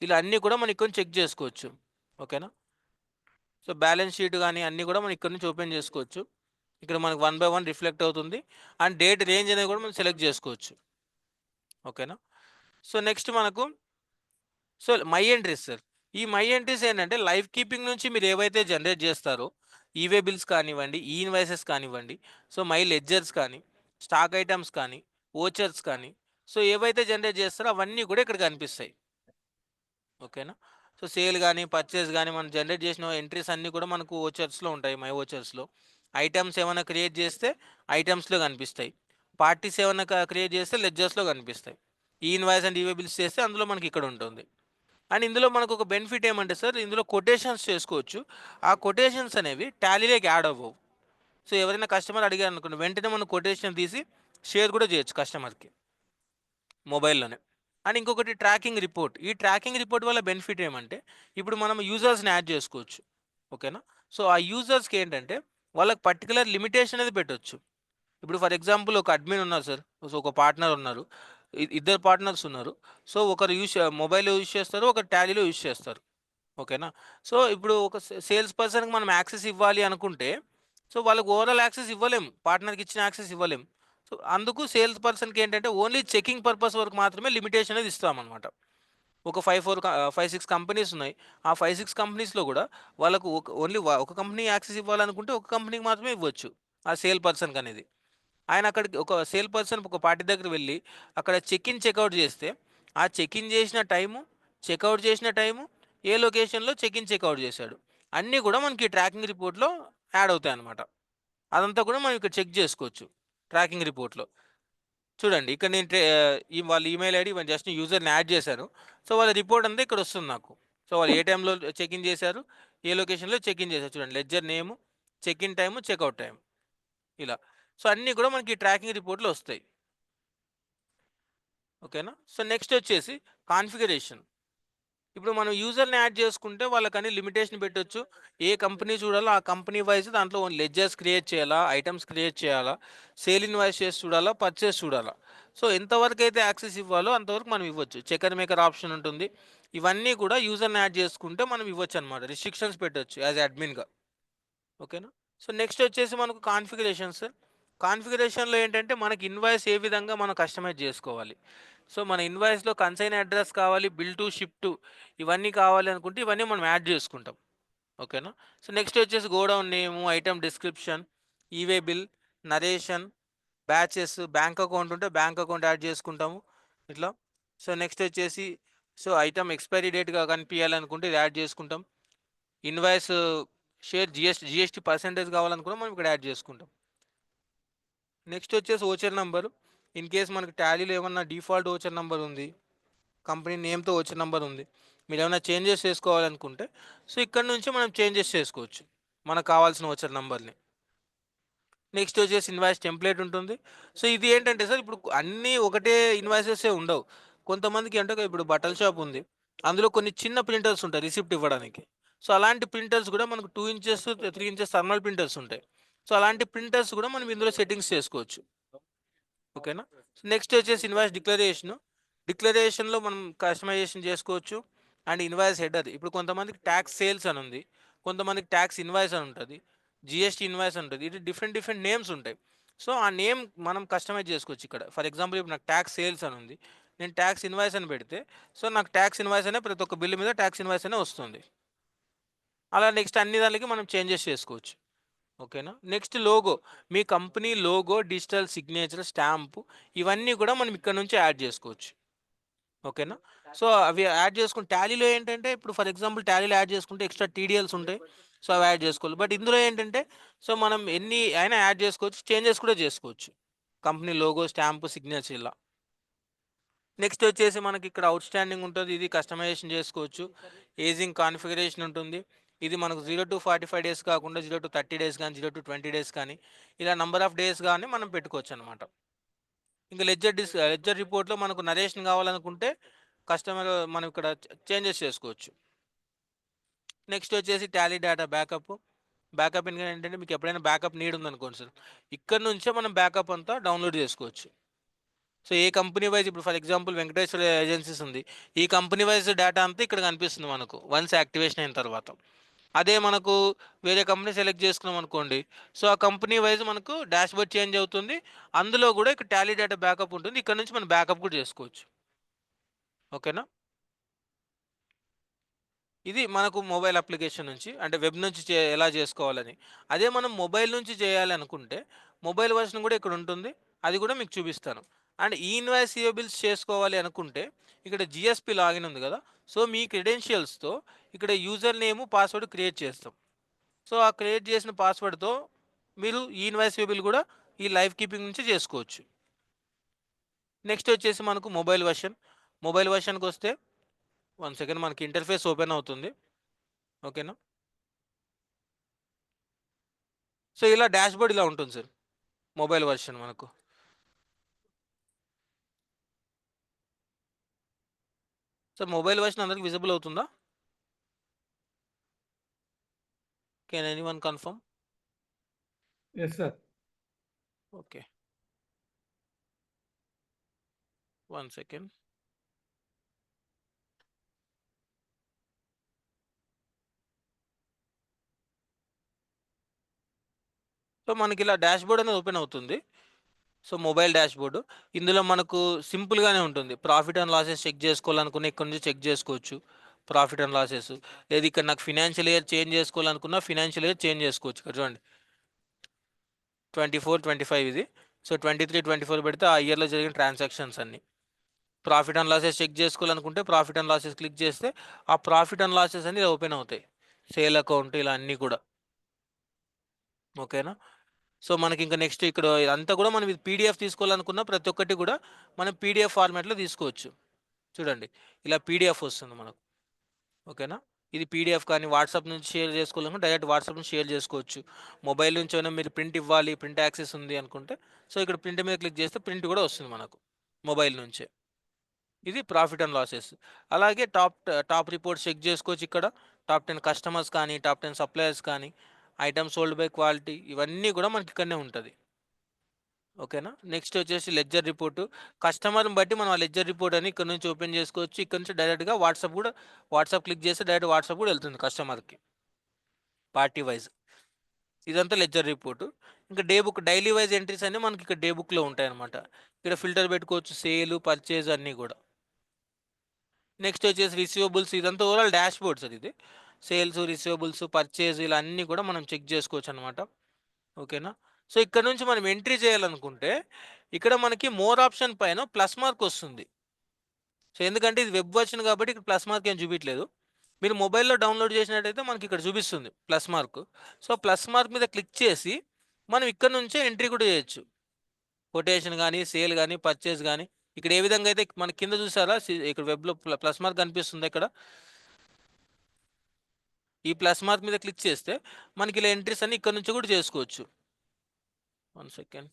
ఇలా అన్నీ కూడా మనం ఇక్కడ చెక్ చేసుకోవచ్చు. ఓకేనా. సో బ్యాలెన్స్ షీట్ కానీ అన్నీ కూడా మనం ఇక్కడ నుంచి ఓపెన్ చేసుకోవచ్చు. ఇక్కడ మనకు 1 by 1 రిఫ్లెక్ట్ అవుతుంది. అండ్ డేట్ రేంజ్ అనేది కూడా మనం సెలెక్ట్ చేసుకోవచ్చు. ఓకేనా. సో నెక్స్ట్ మనకు మై ఎంట్రీస్ సార్. ఈ మై ఎంట్రీస్ ఏంటంటే లైఫ్ కీపింగ్ నుంచి మీరు ఏవైతే జనరేట్ చేస్తారో ఈవే బిల్స్ కానివ్వండి, ఈ ఇన్వాయిసెస్ కానివ్వండి, సో మై లెడ్జర్స్ కానీ, స్టాక్ ఐటమ్స్ కానీ, ఓచర్స్ కానీ, సో ఏవైతే జనరేట్ చేస్తారో అవన్నీ కూడా ఇక్కడ కనిపిస్తాయి. ఓకేనా. సో సేల్ కానీ, పర్చేస్ కానీ మనం జనరేట్ చేసిన ఎంట్రీస్ అన్నీ కూడా మనకు ఓచర్స్లో ఉంటాయి, మై ఓచర్స్లో. ఐటమ్స్ ఏమైనా క్రియేట్ చేస్తే ఐటమ్స్లో కనిపిస్తాయి. పార్టీస్ ఏమైనా క్రియేట్ చేస్తే లెడ్జర్స్లో కనిపిస్తాయి. E invoice and e-way bills చేస్తే అందులో మనకి ఇక్కడ ఉంటుంది. అండ్ ఇందులో మనకు ఒక బెనిఫిట్ ఏమంటే సార్, ఇందులో కొటేషన్స్ చేసుకోవచ్చు. ఆ కొటేషన్స్ అనేవి టాలీలోకి యాడ్ అవ్వవు. సో ఎవరైనా కస్టమర్ అడిగారు అనుకోండి, వెంటనే మనం కొటేషన్ తీసి షేర్ కూడా చేయొచ్చు కస్టమర్కి మొబైల్లోనే. అండ్ ఇంకొకటి ట్రాకింగ్ రిపోర్ట్. ఈ ట్రాకింగ్ రిపోర్ట్ వల్ల బెనిఫిట్ ఏమంటే ఇప్పుడు మనం యూజర్స్ని యాడ్ చేసుకోవచ్చు. ఓకేనా. సో ఆ యూజర్స్కి ఏంటంటే వాళ్ళకి పర్టికులర్ లిమిటేషన్ అనేది పెట్టవచ్చు. ఇప్పుడు ఫర్ ఎగ్జాంపుల్ ఒక అడ్మిన్ ఉన్నారు సార్, సో ఒక పార్ట్నర్ ఉన్నారు, ఇద్దరు పార్ట్నర్స్ ఉన్నారు. సో ఒకరు మొబైల్ యూజ్ చేస్తారు, ఒకరు టాలీలో యూజ్ చేస్తారు. ఓకేనా. సో ఇప్పుడు ఒక సేల్స్ పర్సన్కి మనం యాక్సెస్ ఇవ్వాలి అనుకుంటే సో వాళ్ళకి ఓవరాల్ యాక్సెస్ ఇవ్వలేం, పార్ట్నర్కి ఇచ్చిన యాక్సెస్ ఇవ్వలేం. సో అందుకు సేల్స్ పర్సన్కి ఏంటంటే ఓన్లీ చెకింగ్ పర్పస్ వరకు మాత్రమే లిమిటేషన్ అనేది ఇస్తామన్నమాట. ఒక 5-6 కంపెనీస్ ఉన్నాయి. ఆ 5-6 కంపెనీస్లో కూడా వాళ్ళకు ఓన్లీ ఒక కంపెనీ యాక్సెస్ ఇవ్వాలనుకుంటే ఒక కంపెనీకి మాత్రమే ఇవ్వచ్చు ఆ సేల్ పర్సన్కి అనేది. ఆయన అక్కడికి ఒక సేల్ పర్సన్ ఒక పార్టీ దగ్గర వెళ్ళి అక్కడ చెక్ ఇన్ చెక్అవుట్ చేస్తే ఆ చెక్ ఇన్ చేసిన టైము, చెక్అవుట్ చేసిన టైము, ఏ లొకేషన్లో చెక్ ఇన్ చెక్అవుట్ చేశాడు అన్నీ కూడా మనకి ట్రాకింగ్ రిపోర్ట్లో యాడ్ అవుతాయి అన్నమాట. అదంతా కూడా మనం ఇక్కడ చెక్ చేసుకోవచ్చు ట్రాకింగ్ రిపోర్ట్లో. చూడండి ఇక్కడ నేను వాళ్ళ ఈమెయిల్ ఐడి జస్ట్ యూజర్ని యాడ్ చేశాను. సో వాళ్ళ రిపోర్ట్ అంతా ఇక్కడ వస్తుంది నాకు. సో వాళ్ళు ఏ టైంలో చెక్ ఇన్ చేశారు, ఏ లొకేషన్లో చెక్ ఇన్ చేశారు, చూడండి ledger name, check in time, checkout time ఇలా. సో అన్నీ కూడా మనకి ట్రాకింగ్ రిపోర్ట్లో వస్తాయి. ఓకేనా. సో నెక్స్ట్ వచ్చేసి కాన్ఫిగరేషన్. ఇప్పుడు మనం యూజర్ని యాడ్ చేసుకుంటే వాళ్ళకని లిమిటేషన్ పెట్టవచ్చు. ఏ కంపెనీ చూడాలో ఆ కంపెనీ వైజ్ దాంట్లో లెడ్జర్స్ క్రియేట్ చేయాలా, ఐటమ్స్ క్రియేట్ చేయాలా, సేల్ ఇన్వాయిస్ చేసి చూడాలా, పర్చేస్ చూడాలా. సో ఎంతవరకు అయితే యాక్సెస్ ఇవ్వాలో అంతవరకు మనం ఇవ్వచ్చు. చెకర్ మేకర్ ఆప్షన్ ఉంటుంది. ఇవన్నీ కూడా యూజర్ని యాడ్ చేసుకుంటే మనం ఇవ్వచ్చు అనమాట. రిస్ట్రిక్షన్స్ పెట్టవచ్చు యాజ్ అడ్మిన్గా. ఓకేనా. సో నెక్స్ట్ వచ్చేసి మనకు కాన్ఫిగరేషన్స్. కాన్ఫిగరేషన్లో ఏంటంటే మనకి ఇన్వాయిస్ ఏ విధంగా మనం కస్టమైజ్ చేసుకోవాలి. సో మన ఇన్వాయిస్లో కన్సైన్ అడ్రస్ కావాలి, బిల్ టు షిప్ టు ఇవన్నీ కావాలి అనుకుంటే ఇవన్నీ మనం యాడ్ చేసుకుంటాం. ఓకేనా. సో నెక్స్ట్ వచ్చేసి godown name, item description, e way bill, narration, batches, bank account ఉంటే బ్యాంక్ అకౌంట్ యాడ్ చేసుకుంటాము ఇట్లా. సో నెక్స్ట్ వచ్చేసి ఐటమ్ ఎక్స్పైరీ డేట్గా కనిపించాలనుకుంటే ఇది యాడ్ చేసుకుంటాం. ఇన్వాయిస్ షేర్ జిఎస్టీ పర్సెంటేజ్ కావాలనుకున్నా మనం ఇక్కడ యాడ్ చేసుకుంటాం. నెక్స్ట్ వచ్చేసి ఓచర్ నెంబరు. ఇన్ కేస్ మనకి టాలీలో ఏమన్నా డిఫాల్ట్ ఓచర్ నెంబర్ ఉంది, కంపెనీ నేమ్తో ఓచర్ నెంబర్ ఉంది, మీరు ఏమైనా చేంజెస్ చేసుకోవాలనుకుంటే సో ఇక్కడ నుంచి మనం చేంజెస్ చేసుకోవచ్చు మనకు కావాల్సిన ఓచర్ నెంబర్ని. నెక్స్ట్ వచ్చేసి ఇన్వాయిస్ టెంప్లెట్ ఉంటుంది. సో ఇది ఏంటంటే సార్ ఇప్పుడు అన్నీ ఒకటే ఇన్వాయిసెసే ఉండవు. కొంతమందికి అంటే ఇప్పుడు బట్టల షాప్ ఉంది, అందులో కొన్ని చిన్న ప్రింటర్స్ ఉంటాయి రిసిప్ట్ ఇవ్వడానికి. సో అలాంటి ప్రింటర్స్ కూడా మనకు 2 ఇంచెస్ 3 ఇంచెస్ థర్మల్ ప్రింటర్స్ ఉంటాయి. సో అలాంటి ప్రింటర్స్ కూడా మనం ఇందులో సెట్టింగ్స్ చేసుకోవచ్చు. ఓకేనా. నెక్స్ట్ వచ్చేసి ఇన్వాయిస్ డిక్లరేషన్లో మనం కస్టమైజేషన్ చేసుకోవచ్చు. And invoice header. ఇప్పుడు కొంతమందికి ట్యాక్స్ సేల్స్ అని ఉంది, కొంతమందికి ట్యాక్స్ ఇన్వాయిస్ అని ఉంటుంది, జిఎస్టీ ఇన్వాయిస్ ఉంటుంది. ఇది డిఫరెంట్ నేమ్స్ ఉంటాయి. సో ఆ నేమ్ మనం కస్టమైజ్ చేసుకోవచ్చు ఇక్కడ. ఫర్ ఎగ్జాంపుల్ ఇప్పుడు నాకు ట్యాక్స్ సేల్స్ అని ఉంది, నేను ట్యాక్స్ ఇన్వాయిస్ అని పెడితే సో నాకు ట్యాక్స్ ఇన్వాయిస్ అనే ప్రతి ఒక్క బిల్లు మీద ట్యాక్స్ ఇన్వాయిస్ అనే వస్తుంది. అలా నెక్స్ట్ అన్ని దానికి మనం చేంజెస్ చేసుకోవచ్చు. ఓకేనా. Next logo. మీ company logo, digital signature, stamp ఇవన్నీ కూడా మనం ఇక్కడ నుంచి యాడ్ చేసుకోవచ్చు. ఓకేనా. సో అవి యాడ్ చేసుకుని టాలీలో ఏంటంటే ఇప్పుడు ఫర్ ఎగ్జాంపుల్ టాలీలో యాడ్ చేసుకుంటే ఎక్స్ట్రా టీడీఎల్స్ ఉంటాయి. సో అవి యాడ్ చేసుకోవాలి. బట్ ఇందులో ఏంటంటే సో మనం ఎన్ని అయినా యాడ్ చేసుకోవచ్చు, చేంజెస్ కూడా చేసుకోవచ్చు. కంపెనీ లోగో, స్టాంపు, సిగ్నేచర్ ఇలా. నెక్స్ట్ వచ్చేసి మనకి ఇక్కడ అవుట్ స్టాండింగ్ ఉంటుంది, ఇది కస్టమైజేషన్ చేసుకోవచ్చు. ఏజింగ్ కాన్ఫిగరేషన్ ఉంటుంది. ఇది మనకు 0 to 45 డేస్ కాకుండా 0 to 30 డేస్ కానీ 0 to 20 డేస్ కానీ ఇలా నంబర్ ఆఫ్ డేస్ కానీ మనం పెట్టుకోవచ్చు అనమాట. ఇంకా లెడ్జర్ రిపోర్ట్లో మనకు నరేషన్ కావాలనుకుంటే కస్టమర్ మనం ఇక్కడ చేంజెస్ చేసుకోవచ్చు. నెక్స్ట్ వచ్చేసి టాలీ డేటా బ్యాకప్. బ్యాకప్ ఏంటంటే మీకు ఎప్పుడైనా బ్యాకప్ నీడ్ ఉందనుకోండి సార్, ఇక్కడ నుంచే మనం బ్యాకప్ అంతా డౌన్లోడ్ చేసుకోవచ్చు. సో ఏ కంపెనీ వైజ్, ఇప్పుడు ఫర్ ఎగ్జాంపుల్ వెంకటేశ్వర ఏజెన్సీస్ ఉంది, ఈ కంపెనీ వైజ్ డేటా అంతా ఇక్కడ కనిపిస్తుంది మనకు వన్స్ యాక్టివేషన్ అయిన తర్వాత. అదే మనకు వేరే కంపెనీ సెలెక్ట్ చేసుకున్నాం అనుకోండి, సో ఆ కంపెనీ వైజ్ మనకు డాష్బోర్డ్ చేంజ్ అవుతుంది, అందులో కూడా ఇక్కడ టాలీ డేటా బ్యాకప్ ఉంటుంది, ఇక్కడ నుంచి మనం బ్యాకప్ కూడా చేసుకోవచ్చు. ఓకేనా, ఇది మనకు మొబైల్ అప్లికేషన్ నుంచి, అంటే వెబ్ నుంచి ఎలా చేసుకోవాలని. అదే మనం మొబైల్ నుంచి చేయాలి అనుకుంటే మొబైల్ వర్షన్ కూడా ఇక్కడ ఉంటుంది, అది కూడా మీకు చూపిస్తాను. అండ్ ఈ ఇన్వాయిస్ బిల్స్ చేసుకోవాలి అనుకుంటే ఇక్కడ జిఎస్పి లాగిన్ ఉంది కదా, సో మీ క్రెడెన్షియల్స్తో ఇక్కడ యూజర్ నేమ్ పాస్వర్డ్ క్రియేట్ చేస్తాం. సో ఆ క్రియేట్ చేసిన పాస్వర్డ్తో మీరు ఈ ఇన్వాయిస్ బిల్ కూడా ఈ లైవ్ కీపింగ్ నుంచి చేసుకోవచ్చు. నెక్స్ట్ వచ్చేసి మనకు మొబైల్ వర్షన్. మొబైల్ వర్షన్కి వస్తే 1 సెకండ్ మనకి ఇంటర్ఫేస్ ఓపెన్ అవుతుంది. ఓకేనా, సో ఇలా డాష్బోర్డ్ ఇలా ఉంటుంది సార్ మొబైల్ వర్షన్ మనకు. సో మొబైల్ వర్షన్ అందరికి విజిబుల్ అవుతుందా? Can anyone confirm? Yes, sir. Okay, 1 second. So మనకి ఇలా డాష్బోర్డ్ అనేది ఓపెన్ అవుతుంది. సో మొబైల్ డాష్బోర్డు, ఇందులో మనకు సింపుల్గానే ఉంటుంది. ప్రాఫిట్ అండ్ లాసెస్ చెక్ చేసుకోవాలనుకున్న ఇక్కడ నుంచి చెక్ చేసుకోవచ్చు ప్రాఫిట్ అండ్ లాసెస్. లేదు ఇక్కడ నాకు ఫినాన్షియల్ ఇయర్ చేంజ్ చేసుకోవాలనుకున్నా ఫినాన్షియల్ ఇయర్ చేంజ్ చేసుకోవచ్చు. ఇక్కడ చూడండి 24-25 ఇది. సో 23-24 పెడితే ఆ ఇయర్లో జరిగిన ట్రాన్సాక్షన్స్ అన్ని. ప్రాఫిట్ అండ్ లాసెస్ చెక్ చేసుకోవాలనుకుంటే ప్రాఫిట్ అండ్ లాసెస్ క్లిక్ చేస్తే ఆ ప్రాఫిట్ అండ్ లాసెస్ అన్ని ఓపెన్ అవుతాయి, సేల్ అకౌంట్ ఇలా అన్నీ కూడా. ఓకేనా, సో మనకి ఇంకా నెక్స్ట్ ఇక్కడ అంతా కూడా మనం ఇది పీడిఎఫ్ తీసుకోవాలనుకున్న ప్రతి ఒక్కటి కూడా మనం పీడిఎఫ్ ఫార్మాట్లో తీసుకోవచ్చు. చూడండి ఇలా పీడిఎఫ్ వస్తుంది మనకు. ఓకేనా, ఇది పీడిఎఫ్ కానీ వాట్సాప్ నుంచి షేర్ చేసుకోవాలనుకుంటే డైరెక్ట్ వాట్సాప్ నుంచి షేర్ చేసుకోవచ్చు. మొబైల్ నుంచి అయినా మీరు ప్రింట్ ఇవ్వాలి, ప్రింట్ యాక్సెస్ ఉంది అనుకుంటే సో ఇక్కడ ప్రింట్ మీద క్లిక్ చేస్తే ప్రింట్ కూడా వస్తుంది మనకు మొబైల్ నుంచే. ఇది ప్రాఫిట్ అండ్ లాసెస్. అలాగే టాప్ రిపోర్ట్స్ చెక్ చేసుకోవచ్చు. ఇక్కడ టాప్ 10 కస్టమర్స్ కానీ టాప్ 10 సప్లయర్స్ కానీ ఐటమ్స్ సోల్డ్ బై క్వాలిటీ ఇవన్నీ కూడా మనకి ఇక్కడనే ఉంటుంది. ఓకేనా, నెక్స్ట్ వచ్చేసి లెడ్జర్ రిపోర్టు. కస్టమర్ని బట్టి మనం ఆ లెడ్జర్ రిపోర్ట్ అని ఇక్కడ నుంచి ఓపెన్ చేసుకోవచ్చు. ఇక్కడ నుంచి డైరెక్ట్గా వాట్సాప్ క్లిక్ చేస్తే డైరెక్ట్ వాట్సాప్ కూడా వెళ్తుంది కస్టమర్కి పార్టీ వైజ్. ఇదంతా లెడ్జర్ రిపోర్టు. ఇంకా day book daily wise entries అన్నీ మనకి ఇక్కడ డే బుక్లో ఉంటాయి అనమాట. ఇక్కడ ఫిల్టర్ పెట్టుకోవచ్చు, సేల్ పర్చేజ్ అన్నీ కూడా. నెక్స్ట్ వచ్చేసి రిసీవబుల్స్, ఇదంతా ఓవరాల్ డాష్ బోర్డ్ సార్. ఇది సేల్స్, రిసీవబుల్స్, పర్చేజ్ ఇలా అన్నీ కూడా మనం చెక్ చేసుకోవచ్చు అనమాట. ఓకేనా, సో ఇక్కడ నుంచి మనం ఎంట్రీ చేయాలనుకుంటే ఇక్కడ మనకి మోర్ ఆప్షన్ పైన ప్లస్ మార్క్ వస్తుంది. సో ఎందుకంటే ఇది వెబ్ వర్షన్ కాబట్టి ఇక్కడ ప్లస్ మార్క్ ఏం చూపించలేదు. మీరు మొబైల్లో డౌన్లోడ్ చేసినట్టయితే మనకి ఇక్కడ చూపిస్తుంది plus mark. So plus mark మీద క్లిక్ చేసి మనం ఇక్కడ నుంచే ఎంట్రీ కూడా చేయొచ్చు. కొటేషన్ కానీ, సేల్ కానీ, పర్చేజ్ కానీ. ఇక్కడ ఏ విధంగా అయితే మన కింద చూసారా ఇక్కడ వెబ్లో ప్లస్ మార్క్ కనిపిస్తుంది. ఇక్కడ ఈ ప్లస్ మార్క్ మీద క్లిక్ చేస్తే మనకి ఇలా ఎంట్రీస్ అన్ని ఇక్కడ నుంచి కూడా చేసుకోవచ్చు. 1 సెకండ్.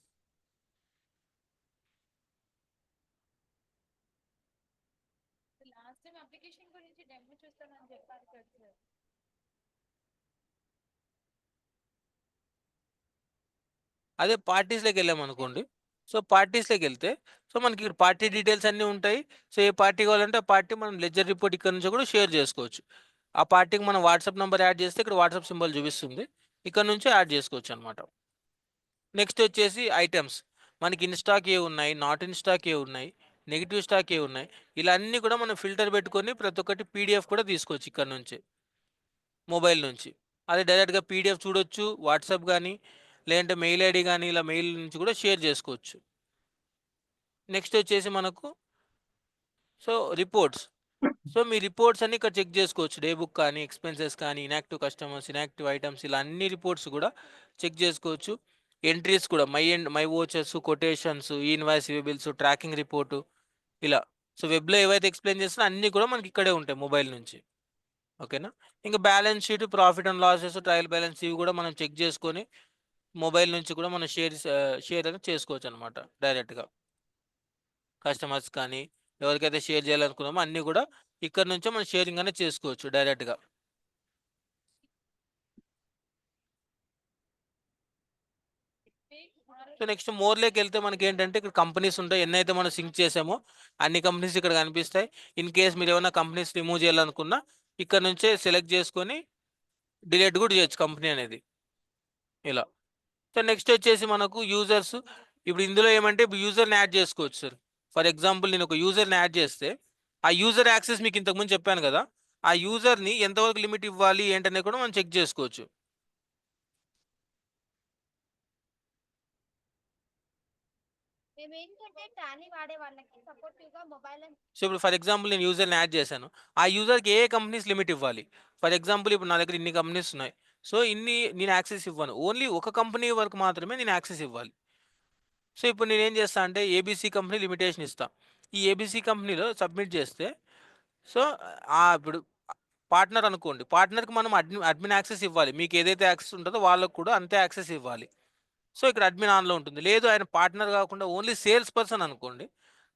లాస్ట్ టైం అప్లికేషన్ గురించి డెమో చూస్తామని చెప్పారు కదా సార్. అదే పార్టీస్లోకి వెళ్ళాం అనుకోండి, సో పార్టీస్లోకి వెళ్తే సో మనకి ఇక్కడ పార్టీ డీటెయిల్స్ అన్నీ ఉంటాయి. సో ఏ పార్టీ కావాలంటే ఆ పార్టీ మనం లెడ్జర్ రిపోర్ట్ ఇక్కడ నుంచి కూడా షేర్ చేసుకోవచ్చు. ఆ పార్టీకి మనం వాట్సాప్ నెంబర్ యాడ్ చేస్తే ఇక్కడ వాట్సాప్ సింబల్ చూపిస్తుంది, ఇక్కడ నుంచి యాడ్ చేసుకోవచ్చు అనమాట. నెక్స్ట్ వచ్చేసి ఐటమ్స్, మనకి ఇన్ స్టాక్ ఏ ఉన్నాయి, నాట్ ఇన్ స్టాక్ ఏ ఉన్నాయి, నెగిటివ్ స్టాక్ ఏ ఉన్నాయి, ఇలా అన్నీ కూడా మనం ఫిల్టర్ పెట్టుకొని ప్రతి ఒక్కటి పీడిఎఫ్ కూడా తీసుకోవచ్చు ఇక్కడ నుంచి మొబైల్ నుంచి. అదే డైరెక్ట్గా పీడిఎఫ్ చూడొచ్చు వాట్సాప్ కానీ, లేదంటే మెయిల్ ఐడి కానీ ఇలా మెయిల్ నుంచి కూడా షేర్ చేసుకోవచ్చు. నెక్స్ట్ వచ్చేసి మనకు సో రిపోర్ట్స్. సో మీ రిపోర్ట్స్ అన్ని ఇక్కడ చెక్ చేసుకోవచ్చు. డే బుక్ కానీ, ఎక్స్పెన్సెస్ కానీ, ఇన్యాక్టివ్ కస్టమర్స్, ఇన్యాక్టివ్ ఐటమ్స్ ఇలా అన్ని రిపోర్ట్స్ కూడా చెక్ చేసుకోవచ్చు. ఎంట్రీస్ కూడా my vouchers, quotations, e invoice bills, tracking report ఇలా. సో వెబ్లో ఏవైతే ఎక్స్ప్లెయిన్ చేస్తున్నా అన్నీ కూడా మనకి ఇక్కడే ఉంటాయి మొబైల్ నుంచి. ఓకేనా, ఇంకా balance sheet, profit and losses, trial balance ఇవి కూడా మనం చెక్ చేసుకొని మొబైల్ నుంచి కూడా మనం షేర్ అనేది చేసుకోవచ్చు అనమాట. డైరెక్ట్గా కస్టమర్స్ కానీ ఎవరికైతే షేర్ చేయాలనుకున్నామో అన్నీ కూడా ఇక్కడ నుంచే మనం షేరింగ్ అనేది చేసుకోవచ్చు డైరెక్ట్గా. సో నెక్స్ట్ మోర్లోకి వెళ్తే మనకి ఏంటంటే ఇక్కడ కంపెనీస్ ఉంటాయి, ఎన్నైతే మనం సింక్ చేసామో అన్ని కంపెనీస్ ఇక్కడ కనిపిస్తాయి. ఇన్ కేస్ మీరు ఏమైనా కంపెనీస్ రిమూవ్ చేయాలనుకున్నా ఇక్కడ నుంచే సెలెక్ట్ చేసుకొని డిలీట్ కూడా చేయొచ్చు కంపెనీ అనేది ఇలా. సో నెక్స్ట్ వచ్చేసి మనకు యూజర్స్. ఇప్పుడు ఇందులో ఏమంటే ఇప్పుడు యూజర్ని యాడ్ చేసుకోవచ్చు సార్. ఫర్ ఎగ్జాంపుల్ నేను ఒక యూజర్ని యాడ్ చేస్తే ఆ యూజర్ యాక్సెస్ మీకు ఇంతకుముందు చెప్పాను కదా, ఆ యూజర్ని ఎంతవరకు లిమిట్ ఇవ్వాలి ఏంటనేది కూడా మనం చెక్ చేసుకోవచ్చు. సో ఇప్పుడు ఫర్ ఎగ్జాంపుల్ నేను యూజర్ని యాడ్ చేశాను, ఆ యూజర్కి ఏ కంపెనీస్ లిమిట్ ఇవ్వాలి. ఫర్ ఎగ్జాంపుల్ ఇప్పుడు నా దగ్గర ఇన్ని కంపెనీస్ ఉన్నాయి, సో ఇన్ని నేను యాక్సెస్ ఇవ్వను, ఓన్లీ ఒక కంపెనీ వరకు మాత్రమే నేను యాక్సెస్ ఇవ్వాలి. సో ఇప్పుడు నేను ఏం చేస్తా అంటే ఏబీసీ కంపెనీ లిమిటేషన్ ఇస్తా. ఈ ఏబీసీ కంపెనీలో సబ్మిట్ చేస్తే సో ఇప్పుడు పార్ట్నర్ అనుకోండి, పార్ట్నర్కి మనం అడ్మిన్ యాక్సెస్ ఇవ్వాలి. మీకు ఏదైతే యాక్సెస్ ఉంటుందో వాళ్ళకు కూడా అంతే యాక్సెస్ ఇవ్వాలి. సో ఇక్కడ అడ్మిన్ ఆన్లో ఉంటుంది. లేదు ఆయన పార్ట్నర్ కాకుండా ఓన్లీ సేల్స్ పర్సన్ అనుకోండి,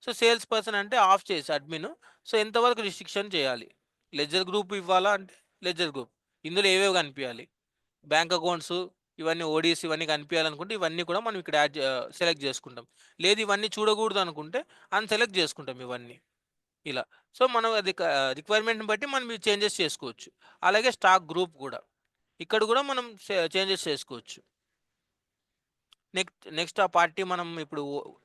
సో సేల్స్ పర్సన్ అంటే ఆఫ్ చేసి అడ్మిన్. సో ఎంతవరకు రిస్ట్రిక్షన్ చేయాలి, లెడ్జర్ గ్రూప్ ఇవ్వాలా అంటే లెడ్జర్ గ్రూప్, ఇందులో ఏవేవి కనిపించాలి, బ్యాంక్ అకౌంట్స్ ఇవన్నీ ఓడిసి ఇవన్నీ కనిపించాలనుకుంటే ఇవన్నీ కూడా మనం ఇక్కడ సెలెక్ట్ చేసుకుంటాం. లేదు ఇవన్నీ చూడకూడదు అనుకుంటే అన్సెలెక్ట్ చేసుకుంటాం ఇవన్నీ ఇలా. సో మనం అది రిక్వైర్మెంట్ని బట్టి మనం చేంజెస్ చేసుకోవచ్చు. అలాగే స్టాక్ గ్రూప్ కూడా ఇక్కడ కూడా మనం చేంజెస్ చేసుకోవచ్చు. నెక్స్ట్ ఆ పార్టీ మనం ఇప్పుడు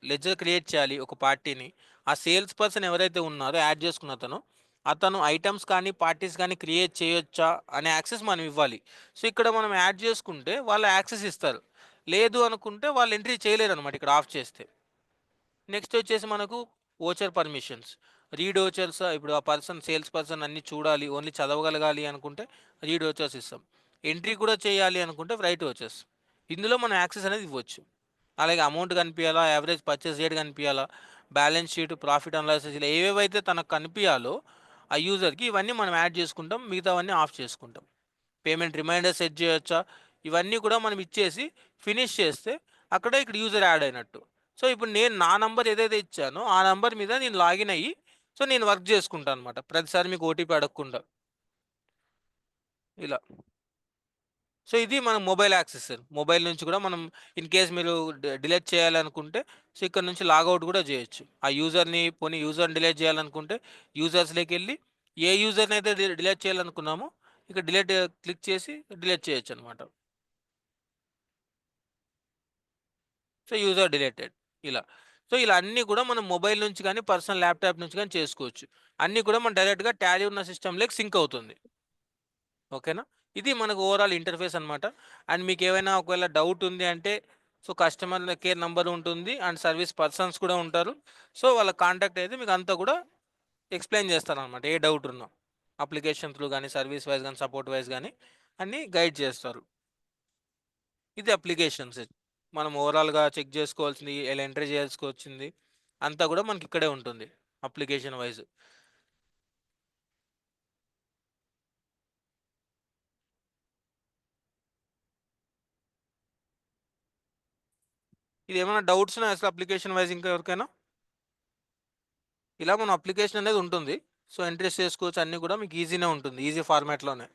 లెడ్జర్ క్రియేట్ చేయాలి ఒక పార్టీని. ఆ సేల్స్ పర్సన్ ఎవరైతే ఉన్నారో యాడ్ చేసుకున్న అతను ఐటమ్స్ కానీ పార్టీస్ కానీ క్రియేట్ చేయొచ్చా అనే యాక్సెస్ మనం ఇవ్వాలి. సో ఇక్కడ మనం యాడ్ చేసుకుంటే వాళ్ళు యాక్సెస్ ఇస్తారు, లేదు అనుకుంటే వాళ్ళు ఎంట్రీ చేయలేరు అనమాట ఇక్కడ ఆఫ్ చేస్తే. నెక్స్ట్ వచ్చేసి మనకు ఓచర్ పర్మిషన్స్, రీడ్ ఓచర్స్. ఇప్పుడు ఆ పర్సన్ సేల్స్ పర్సన్ అన్ని చూడాలి, ఓన్లీ చదవగలగాలి అనుకుంటే రీడ్ ఓచర్స్ ఇస్తాం. ఎంట్రీ కూడా చేయాలి అనుకుంటే రైట్ ఓచర్స్. ఇందులో మనం యాక్సెస్ అనేది ఇవ్వచ్చు. అలాగే అమౌంట్ కనిపించాలా, యావరేజ్ పర్చేస్ రేట్ కనిపించాలా, బ్యాలెన్స్ షీట్, ప్రాఫిట్ అనాలిసిస్, ఇలా ఏవేవైతే తనకు కనిపించాలో ఆ యూజర్కి ఇవన్నీ మనం యాడ్ చేసుకుంటాం, మిగతావన్నీ ఆఫ్ చేసుకుంటాం. పేమెంట్ రిమైండర్ సెట్ చేయొచ్చా, ఇవన్నీ కూడా మనం ఇచ్చేసి ఫినిష్ చేస్తే అక్కడ ఇక్కడ యూజర్ యాడ్ అయినట్టు. సో ఇప్పుడు నేను నా నంబర్ ఏదైతే ఇచ్చానో ఆ నంబర్ మీద నేను లాగిన్ అయ్యి సో నేను వర్క్ చేసుకుంటాను అనమాట, ప్రతిసారి మీకు ఓటీపీ అడగకుండా ఇలా. సో ఇది మనం మొబైల్ యాక్సెస్. మొబైల్ నుంచి కూడా మనం ఇన్ కేస్ మీరు డిలీట్ చేయాలనుకుంటే సో ఇక్కడ నుంచి లాగౌట్ కూడా చేయొచ్చు. ఆ యూజర్ని యూజర్ని డిలీట్ చేయాలనుకుంటే యూజర్స్లోకి వెళ్ళి ఏ యూజర్ని అయితే డిలీట్ చేయాలనుకున్నామో ఇక్కడ డిలీట్ క్లిక్ చేసి డిలీట్ చేయొచ్చు అనమాట. సో యూజర్ డిలీటెడ్ ఇలా. సో ఇలా అన్నీ కూడా మనం మొబైల్ నుంచి కానీ పర్సనల్ ల్యాప్టాప్ నుంచి కానీ చేసుకోవచ్చు. అన్నీ కూడా మనం డైరెక్ట్గా టాలీ ఉన్న సిస్టంలోకి సింక్ అవుతుంది. ఓకేనా, ఇది మనకు ఓవరాల్ ఇంటర్ఫేస్ అనమాట. అండ్ మీకు ఏమైనా ఒకవేళ డౌట్ ఉంది అంటే సో కస్టమర్ కేర్ నెంబర్ ఉంటుంది అండ్ సర్వీస్ పర్సన్స్ కూడా ఉంటారు. సో వాళ్ళ కాంటాక్ట్ అయితే మీకు అంతా కూడా ఎక్స్ప్లెయిన్ చేస్తారు అనమాట, ఏ డౌట్ ఉన్నా అప్లికేషన్ త్రూ కానీ సర్వీస్ వైజ్ కానీ సపోర్ట్ వైజ్ కానీ అన్నీ గైడ్ చేస్తారు. ఇది అప్లికేషన్స్ మనం ఓవరాల్గా చెక్ చేసుకోవాల్సింది, ఎలా ఎంట్రీ చేసుకోవాల్సింది అంతా కూడా మనకి ఇక్కడే ఉంటుంది అప్లికేషన్ వైజ్. ఇది ఏమైనా డౌట్స్ ఉన్నాయి అసలు అప్లికేషన్ వైజ్ ఇంకా ఎవరికైనా? ఇలా మన అప్లికేషన్ అనేది ఉంటుంది. సో ఎంట్రీస్ చేసుకోవచ్చు, అన్నీ కూడా మీకు ఈజీనే ఉంటుంది, ఈజీ ఫార్మాట్లోనే.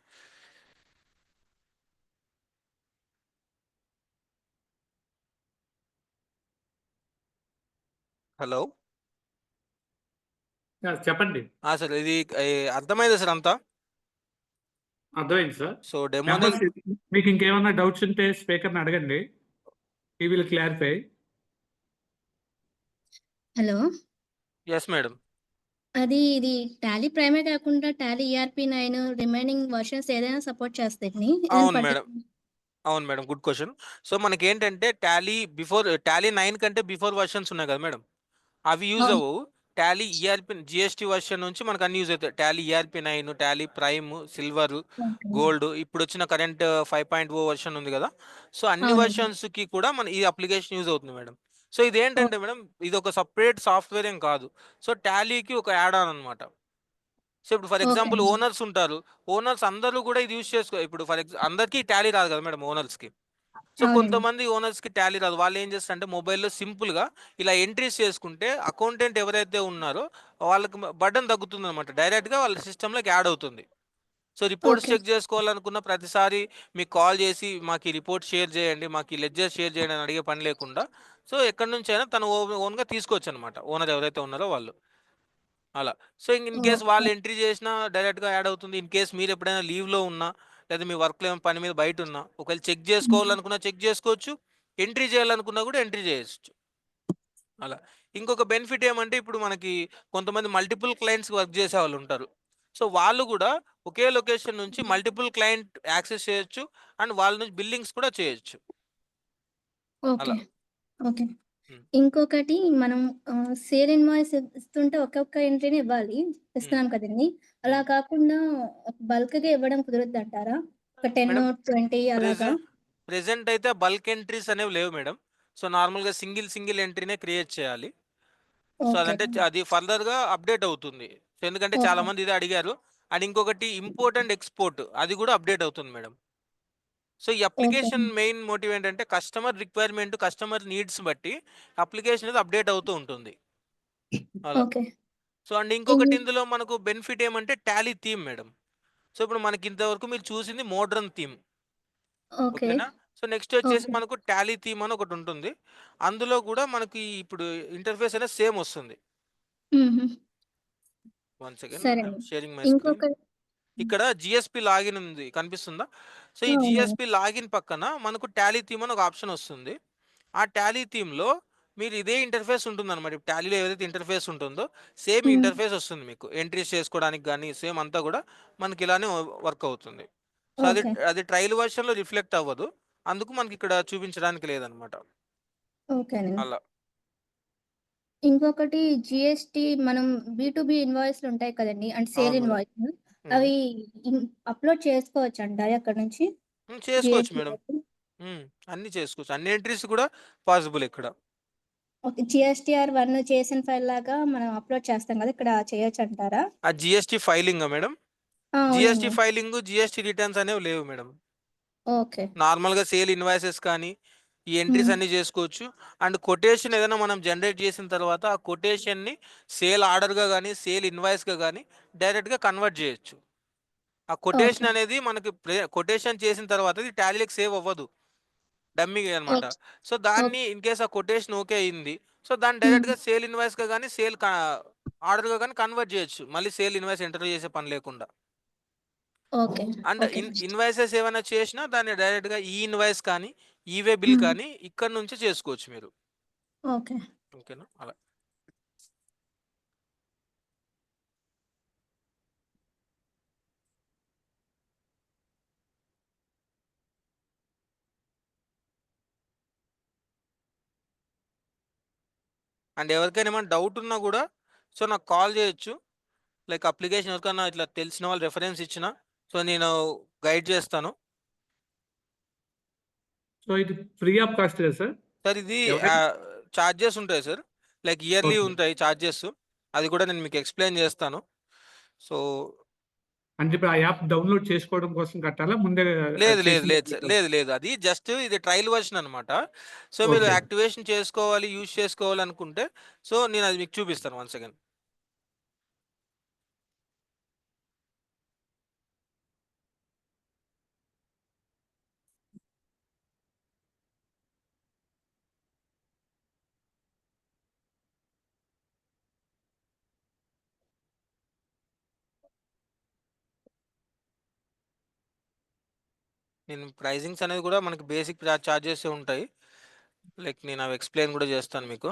హలో చెప్పండి. సార్ ఇది అర్థమైంది సార్ అంతా? అర్థమైంది సార్. సో డెమో మీకు ఇంకేమైనా డౌట్స్ ఉంటే స్పీకర్ని అడగండి, he will clarify. Hello, yes madam. ఇది టాలీ ప్రైమే కాకుండా టాలీ ఈఆర్పి 9 రిమైనింగ్ వర్షన్స్ ఏదైనా సపోర్ట్ చేస్తాయి? అవును మేడం, అవును మేడం, గుడ్ క్వశ్చన్. సో మనకి ఏంటంటే టాలీ 9 కంటే బిఫోర్ వర్షన్స్ ఉన్నాయి కదా మేడం, అవి యూజ్ అవును. అవ్వవు. టాలీ ఈఆర్పి జిఎస్టీ వర్షన్ నుంచి మనకు అన్ని యూజ్ అవుతాయి. Tally ERP 9, Tally prime, silver, gold, ఇప్పుడు వచ్చిన కరెంట్ 5.0 వర్షన్ ఉంది కదా, సో అన్ని అవునండి. వర్షన్స్కి కూడా మన ఈ అప్లికేషన్ యూజ్ అవుతుంది మేడం. సో ఇది ఏంటంటే మేడం ఇది ఒక సపరేట్ సాఫ్ట్వేర్ ఏం కాదు, సో టాలీకి ఒక యాడ్ ఆన్ అనమాట. సో ఇప్పుడు ఫర్ ఎగ్జాంపుల్ ఓకే. ఓనర్స్ ఉంటారు, ఓనర్స్ అందరూ కూడా ఇది యూజ్ చేసుకో. ఇప్పుడు అందరికీ టాలీ రాదు కదా మేడం ఓనర్స్కి. సో అవునండి. కొంతమంది ఓనర్స్కి టాలీ రాదు, వాళ్ళు ఏం చేస్తారంటే మొబైల్లో సింపుల్గా ఇలా ఎంట్రీస్ చేసుకుంటే అకౌంటెంట్ ఎవరైతే ఉన్నారో వాళ్ళకి బటన్ తగ్గుతుంది అనమాట, డైరెక్ట్గా వాళ్ళ సిస్టంలోకి యాడ్ అవుతుంది. So reports okay. చెక్ చేసుకోవాలనుకున్న ప్రతిసారి మీకు కాల్ చేసి మాకు ఈ రిపోర్ట్ షేర్ చేయండి, మాకు ఈ లెడ్జర్ షేర్ చేయండి అని అడిగే పని లేకుండా సో ఎక్కడి నుంచి అయినా తను ఓన్గా తీసుకోవచ్చు అనమాట, ఓనర్ ఎవరైతే ఉన్నారో వాళ్ళు. అలా. So in case okay. వాళ్ళు ఎంట్రీ చేసినా డైరెక్ట్గా యాడ్ అవుతుంది. ఇన్ కేస్ మీరు ఎప్పుడైనా లీవ్లో ఉన్నా లేదా మీ వర్క్లో ఏమైనా పని మీద బయట ఉన్నా ఒకవేళ చెక్ చేసుకోవాలనుకున్నా చెక్ చేసుకోవచ్చు, ఎంట్రీ చేయాలనుకున్నా కూడా ఎంట్రీ చేయొచ్చు. అలా. ఇంకొక బెనిఫిట్ ఏమంటే ఇప్పుడు మనకి కొంతమంది మల్టిపుల్ క్లయింట్స్ వర్క్ చేసే వాళ్ళు ఉంటారు. సో వాళ్ళు కూడా ఒకే లొకేషన్ నుంచి మల్టిపుల్ క్లయింట్ యాక్సెస్ చేయొచ్చు అండ్ వాళ్ళ నుంచి బిల్లింగ్స్ కూడా చేయొచ్చు. ఓకే. అలా. ఓకే. హ్మ్. ఇంకొకటి మనం సేల్ ఇన్వాయిస్ ఇస్తుంటే ఒక్కొక్క ఎంట్రీనే ఇవ్వాలి. ఇస్తున్నాం కదండీ! అలా కాకుండా బల్క్‌గా ఇవ్వడం కుదరద్దంటారా? ఒక 10, మేడం 20 అలాగా? ప్రెజెంట్ అయితే బల్క్ ఎంట్రీస్ అనేవి లేవు మేడం. సో నార్మల్గా సింగిల్ ఎంట్రీనే క్రియేట్ చేయాలి. So okay. అదంటే అది ఫర్దర్‌గా అప్డేట్ అవుతుంది. సో ఎందుకంటే చాలా ఓకే. మంది ఇదే అడిగారు. అండ్ ఇంకొకటి ఇంపోర్ట్ అండ్ ఎక్స్‌పోర్ట్ అది కూడా అప్డేట్ అవుతుంది మేడం. సో ఈ ఓకే. అప్లికేషన్ మెయిన్ మోటివ్ ఏంటంటే కస్టమర్ రిక్వైర్మెంట్, కస్టమర్ నీడ్స్ బట్టి అప్లికేషన్ అనేది అప్డేట్ అవుతూ ఉంటుంది. అలా. ఓకే. సో అండ్ ఇన్ ఇంకొకటి ఇందులో మనకు బెనిఫిట్ ఏమంటే టాలీ థీమ్ మేడం. సో ఇప్పుడు మనకి ఇంతవరకు మీరు చూసింది మోడ్రన్ థీమ్. ఓకే. ఓకేనా? సో నెక్స్ట్ వచ్చేసి ఓకే. మనకు టాలీ థీమ్ అని ఒకటి ఉంటుంది. అందులో కూడా మనకి ఇప్పుడు ఇంటర్ఫేస్ అనేది సేమ్ వస్తుంది. హుహు. వన్ సెకండ్ సరే. I'm sharing my screen. ఇంకొక ఇక్కడ జిఎస్పి లాగిన్ ఉంది కనిపిస్తుందా? సో ఈ అవును. జిఎస్పి లాగిన్ పక్కన మనకు టాలీ థీమ్ అని ఒక ఆప్షన్ వస్తుంది. ఆ టాలీ థీమ్‌లో మీరు ఇదే ఇంటర్ఫేస్ ఉంటుందన్నమాట. టాలీలో ఏదైతే ఇంటర్ఫేస్ ఉంటుందో సేమ్ హ్మ్. ఇంటర్ఫేస్ వస్తుంది మీకు. ఎంట్రీస్ చేసుకోవడానికి గానీ సేమ్ అంతా కూడా మనకి ఇలానే వర్క్ అవుతుంది. సో అది ఓకే. అది ట్రయల్ వెర్షన్‌లో రిఫ్లెక్ట్ అవ్వదు. అందుకు మనకి ఇక్కడ చూపించడానికి లేదనమాట. ఓకేనండి. అలా. ఇంకొకటి జీఎస్టీ మనం బీ2బీ ఇన్వాయిస్‌లు ఉంటాయి కదండీ! అంటే సేల్ అవును మేడం. ఇన్వాయిస్‌లు. హ్మ్. అవి అప్‌లోడ్ చేసుకోవచ్చంటారా అక్కడి నుంచి? చేసుకోవచ్చు జీఎస్టీ మేడం. వైపు? అన్నీ చేసుకోవచ్చు. అన్ని ఎంట్రీస్ కూడా పాసిబుల్ ఇక్కడ. ఓకే. జీఎస్టీఆర్ 1 చేసిన ఫైల్ లాగా మనం అప్‌లోడ్ చేస్తాం కదా! ఇక్కడ చేయొచ్చంటారా? ఆ జీఎస్టీ ఫైలింగా మేడం? ఆ! జీఎస్టీ అవునండి. ఫైలింగు, జీఎస్టీ రిటర్న్స్ అనేవి లేవు మేడం. ఓకే. నార్మల్‌గా సేల్ ఇన్వాయిసెస్ కానీ, ఈ ఎంట్రీస్ హ్మ్. అన్నీ చేసుకోవచ్చు. అండ్ కొటేషన్ ఏదైనా మనం జనరేట్ చేసిన తర్వాత ఆ కొటేషన్‌ని సేల్ ఆర్డర్‌గా గానీ, సేల్ ఇన్వాయిస్‌గా గానీ డైరెక్ట్‌గా కన్వర్ట్ చేయొచ్చు. ఆ ఓకే. కొటేషన్ అనేది మనకి కొటేషన్ చేసిన తర్వాత ఇది టాలీలోకి సేవ్ అవ్వదు. డమ్మీగా అనమాట. ఓకే. సో దాన్ని ఓకే. ఇన్ కేస్ ఆ కొటేషన్ ఓకే అయింది. సో దాన్ని హ్మ్. డైరెక్ట్‌గా సేల్ ఇన్వాయిస్‌గా గానీ, ఆర్డర్‌గా గానీ కన్వర్ట్ చేయొచ్చు. మళ్ళీ సేల్ ఇన్వాయిస్ ఎంటర్ చేసే పని లేకుండా. ఓకే. And okay. ఇన్వాయిసెస్ ఏమైనా చేసినా దాన్ని డైరెక్ట్‌గా ఈ ఇన్వాయిస్ కానీ, ఈవే బిల్ హ్మ్. కానీ ఇక్కడి నుంచి చేసుకోవచ్చు మీరు. ఓకే. ఓకేనా? అలా. అండ్ ఎవరికైనా ఏమైనా డౌట్ ఉన్నా కూడా సో నాకు కాల్ చేయొచ్చు. లైక్ అప్లికేషన్ ఎవరికైనా ఇట్లా తెలిసిన వాళ్ళు రెఫరెన్స్ ఇచ్చినా సో నేను గైడ్ చేస్తాను. సో ఇది ఫ్రీ ఆఫ్ కాస్ట్ కదా సార్? సార్ ఇది ఎవరైనా చార్జెస్ ఉంటాయి సార్. Like yearly okay. ఉంటాయి చార్జెస్. అది కూడా నేను మీకు ఎక్స్‌ప్లెయిన్ చేస్తాను. సో అంటే ఇప్పుడు ఆ యాప్ డౌన్లోడ్ చేసుకోవడం కోసం కట్టాలా? ముందే లేదు అది లేదు చేసిన లేదు తర్వాత సార్. కట్టాలా? లేదు లేదు. అది జస్ట్ ఇది ట్రయల్ వెర్షన్ అనమాట. సో మీరు ఓకే. యాక్టివేషన్ చేసుకోవాలి, యూజ్ చేసుకోవాలనుకుంటే సో నేను అది మీకు చూపిస్తాను వన్ సెకండ్. నేను ప్రైజింగ్స్ అనేది కూడా మనకి బేసిక్ చార్జెస్ ఉంటాయి. లైక్ నేను అవి ఎక్స్‌ప్లెయిన్ కూడా చేస్తాను మీకు.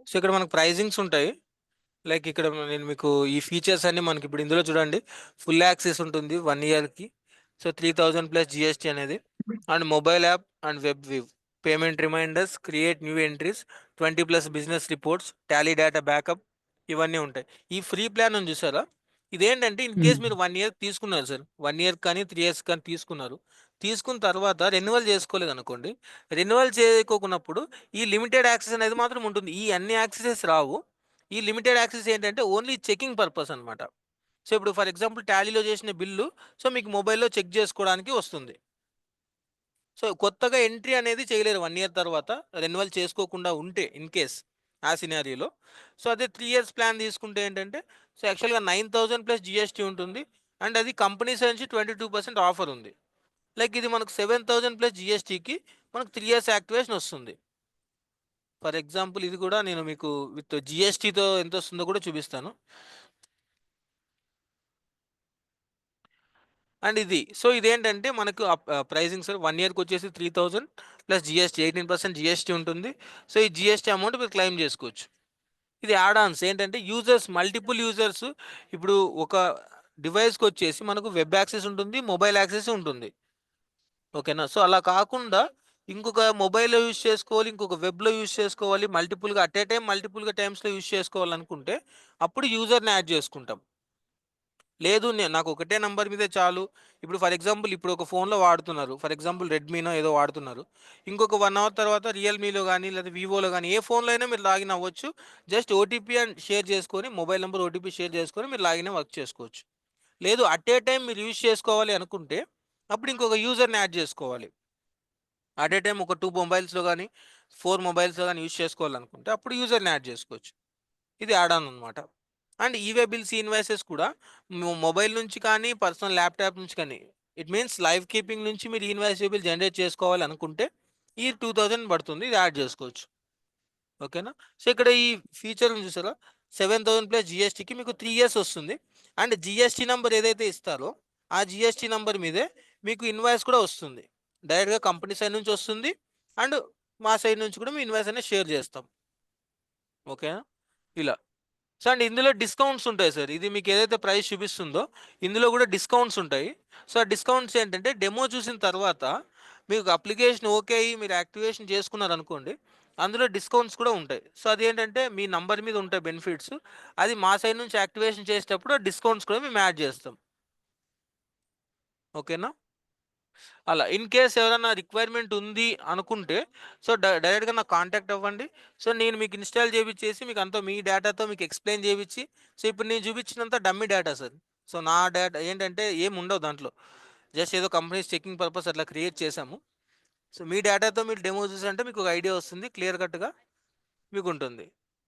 సో ఇక్కడ మనకు ప్రైజింగ్స్ ఉంటాయి. లైక్ ఇక్కడ నేను మీకు ఈ ఫీచర్స్ అన్ని మనకి ఇప్పుడు ఇందులో చూడండి. ఫుల్ యాక్సెస్ ఉంటుంది 1 ఇయర్‌కి. సో 3000 ప్లస్ జీఎస్టీ అనేది. And mobile app and web view. Payment reminders, create new entries, 20 plus business reports, Tally data backup ఇవన్నీ ఉంటాయి. ఈ ఫ్రీ ప్లాన్ ఉంది చూసారా? ఇదేంటంటే ఇన్ కేస్ మీరు 1 ఇయర్ తీసుకున్నారు సార్, 1 ఇయర్ కానీ 3 ఇయర్స్ కానీ తీసుకున్నారు. తీసుకున్న తర్వాత రెన్యువల్ చేసుకోలేదు అనుకోండి, రెన్యువల్ చేసుకోకున్నప్పుడు ఈ లిమిటెడ్ యాక్సెస్ అనేది మాత్రం ఉంటుంది. ఈ అన్ని యాక్సెసెస్ రావు. ఈ లిమిటెడ్ యాక్సెస్ ఏంటంటే ఓన్లీ చెకింగ్ పర్పస్ అనమాట. సో ఇప్పుడు ఫర్ ఎగ్జాంపుల్ టాలీలో చేసిన బిల్లు సో మీకు మొబైల్లో చెక్ చేసుకోవడానికి వస్తుంది. సో కొత్తగా ఎంట్రీ అనేది చేయలేరు 1 ఇయర్ తర్వాత రెన్యువల్ చేసుకోకుండా ఉంటే ఇన్ కేస్ ఆ సినారియోలో. సో అదే 3 ఇయర్స్ ప్లాన్ తీసుకుంటే ఏంటంటే సో యాక్చువల్గా 9,000 ప్లస్ జిఎస్టీ ఉంటుంది. అండ్ అది కంపెనీ సైడ్ నుంచి 22% ఆఫర్ ఉంది. లైక్ ఇది మనకు 7,000 ప్లస్ జిఎస్టీకి మనకు 3 ఇయర్స్ యాక్టివేషన్ వస్తుంది. ఫర్ ఎగ్జాంపుల్ ఇది కూడా నేను మీకు విత్ జిఎస్టీతో ఎంత వస్తుందో కూడా చూపిస్తాను. అండ్ ఇది సో ఇదేంటంటే మనకు ప్రైజింగ్ సార్ 1 ఇయర్కి వచ్చేసి 3,000 ప్లస్ జిఎస్టీ 18% జిఎస్టీ ఉంటుంది. సో ఈ జిఎస్టీ అమౌంట్ మీరు క్లెయిమ్ చేసుకోవచ్చు. ఇది యాడ్ ఆన్స్ ఏంటంటే యూజర్స్ మల్టిపుల్ యూజర్స్ ఇప్పుడు ఒక డివైస్కి వచ్చేసి మనకు వెబ్ యాక్సెస్ ఉంటుంది, మొబైల్ యాక్సెస్ ఉంటుంది. ఓకేనా. సో అలా కాకుండా ఇంకొక మొబైల్లో యూజ్ చేసుకోవాలి, ఇంకొక వెబ్లో యూజ్ చేసుకోవాలి, మల్టిపుల్గా అట్ ఏ టైం మల్టిపుల్గా టైమ్స్లో యూజ్ చేసుకోవాలనుకుంటే అప్పుడు యూజర్ని యాడ్ చేసుకుంటాం. లేదు నాకు ఒకటే నంబర్ మీదే చాలు. ఇప్పుడు ఫర్ ఎగ్జాంపుల్ ఇప్పుడు ఒక ఫోన్లో వాడుతున్నారు, ఫర్ ఎగ్జాంపుల్ రెడ్మీనో ఏదో వాడుతున్నారు. ఇంకొక 1 అవర్ తర్వాత రియల్మీలో కానీ లేదా వివోలో కానీ ఏ ఫోన్లో అయినా మీరు లాగిన్ అవ్వచ్చు. జస్ట్ ఓటీపీ అండ్ షేర్ చేసుకొని మొబైల్ నెంబర్ ఓటీపీ షేర్ చేసుకొని మీరు లాగిన్ వర్క్ చేసుకోవచ్చు. లేదు అట్ ఏ టైం మీరు యూజ్ చేసుకోవాలి అనుకుంటే అప్పుడు ఇంకొక యూజర్ని యాడ్ చేసుకోవాలి. అట్ ఏ టైం ఒక 2 మొబైల్స్లో కానీ 4 మొబైల్స్లో కానీ యూజ్ చేసుకోవాలనుకుంటే అప్పుడు యూజర్ని యాడ్ చేసుకోవచ్చు. ఇది యాడ్ ఆన్ అనమాట. అండ్ ఈవే బిల్స్ ఇన్వాయిసెస్ కూడా మొబైల్ నుంచి కానీ పర్సనల్ ల్యాప్టాప్ నుంచి కానీ ఇట్ మీన్స్ లైవ్ కీపింగ్ నుంచి మీరు ఇన్వాయిస్ బిల్ జనరేట్ చేసుకోవాలి అనుకుంటే ఈ 2,000 పడుతుంది. ఇది యాడ్ చేసుకోవచ్చు. ఓకేనా. సో ఇక్కడ ఈ ఫీచర్ చూసారా 7,000 ప్లస్ జిఎస్టీకి మీకు 3 ఇయర్స్ వస్తుంది. అండ్ జిఎస్టీ నెంబర్ ఏదైతే ఇస్తారో ఆ జిఎస్టీ నెంబర్ మీదే మీకు ఇన్వాయిస్ కూడా వస్తుంది. డైరెక్ట్గా కంపెనీ సైడ్ నుంచి వస్తుంది. అండ్ మా సైడ్ నుంచి కూడా మీ ఇన్వాయిస్ అనేది షేర్ చేస్తాం. ఓకేనా. ఇలా సో అండ్ ఇందులో డిస్కౌంట్స్ ఉంటాయి సార్. ఇది మీకు ఏదైతే ప్రైస్ చూపిస్తుందో ఇందులో కూడా డిస్కౌంట్స్ ఉంటాయి. సో ఆ డిస్కౌంట్స్ ఏంటంటే డెమో చూసిన తర్వాత మీకు అప్లికేషన్ ఓకే అయ్యి మీరు యాక్టివేషన్ చేసుకున్నారు అనుకోండి, అందులో డిస్కౌంట్స్ కూడా ఉంటాయి. సో అదేంటంటే మీ నంబర్ మీద ఉంటాయి బెనిఫిట్స్. అది మా సైడ్ నుంచి యాక్టివేషన్ చేసేటప్పుడు డిస్కౌంట్స్ కూడా మేము యాడ్ చేస్తాం. ఓకేనా. అలా ఇన్ కేస్ ఎవరైనా రిక్వైర్మెంట్ ఉంది అనుకుంటే సో డైరెక్ట్గా నాకు కాంటాక్ట్ అవ్వండి. సో నేను మీకు ఇన్స్టాల్ చేయించేసి మీకు అంతా మీ డేటాతో మీకు ఎక్స్ప్లెయిన్ చేయించి సో ఇప్పుడు నేను చూపించినంత డమ్మీ డేటా సార్. సో నా డేటా ఏంటంటే ఏం ఉండవు దాంట్లో, జస్ట్ ఏదో కంపెనీస్ చెకింగ్ పర్పస్ అట్లా క్రియేట్ చేసాము. సో మీ డేటాతో మీరు డెమో చూసంటే మీకు ఒక ఐడియా వస్తుంది, క్లియర్ కట్గా మీకు ఉంటుంది.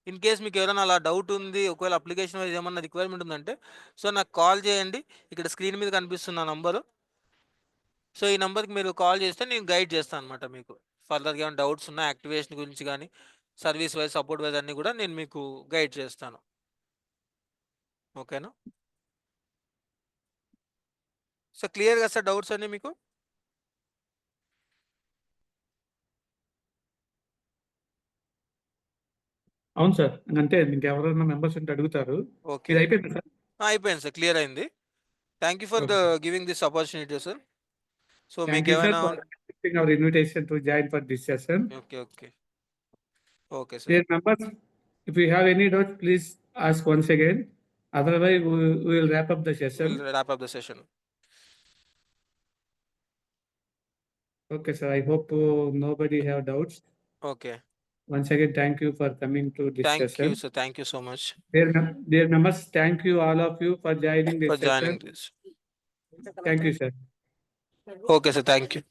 ఇన్ కేస్ మీకు ఎవరైనా అలా డౌట్ ఉంది, ఒకవేళ అప్లికేషన్ వైజ్ ఏమన్నా రిక్వైర్మెంట్ ఉందంటే సో నాకు కాల్ చేయండి. ఇక్కడ స్క్రీన్ మీద కనిపిస్తున్న నంబరు. సో ఈ నెంబర్కి మీరు కాల్ చేస్తే నేను గైడ్ చేస్తాను అనమాట. మీకు ఫర్దర్గా ఏమైనా డౌట్స్ ఉన్నా యాక్టివేషన్ గురించి కానీ సర్వీస్ వైజ్ సపోర్ట్ వైజ్ అన్నీ కూడా నేను మీకు గైడ్ చేస్తాను. ఓకేనా. సో క్లియర్గా సార్ డౌట్స్ అన్నీ మీకు? అవును సార్. అంతే ఇంకెవరైనా మెంబర్స్ ఉంటే అడుగుతారు. ఓకే ఇది అయిపోయింది సార్. అయిపోయింది సార్, క్లియర్ అయింది. Thank you for giving this opportunity sir. So Thank మీకు you, sir, ఏమైనా for accepting our invitation to join for this session. Okay okay okay sir. Dear members, if you have any doubts, please ask once again. Otherwise, we will wrap up the session. We'll wrap up the session. Okay, sir. I hope nobody have doubts. Okay. Once again, thank you for coming to this Thank session. you sir. Thank you so much Dear members, thank you all of you for joining this for joining session. this. Thank you, sir. Okay sir. Thank you.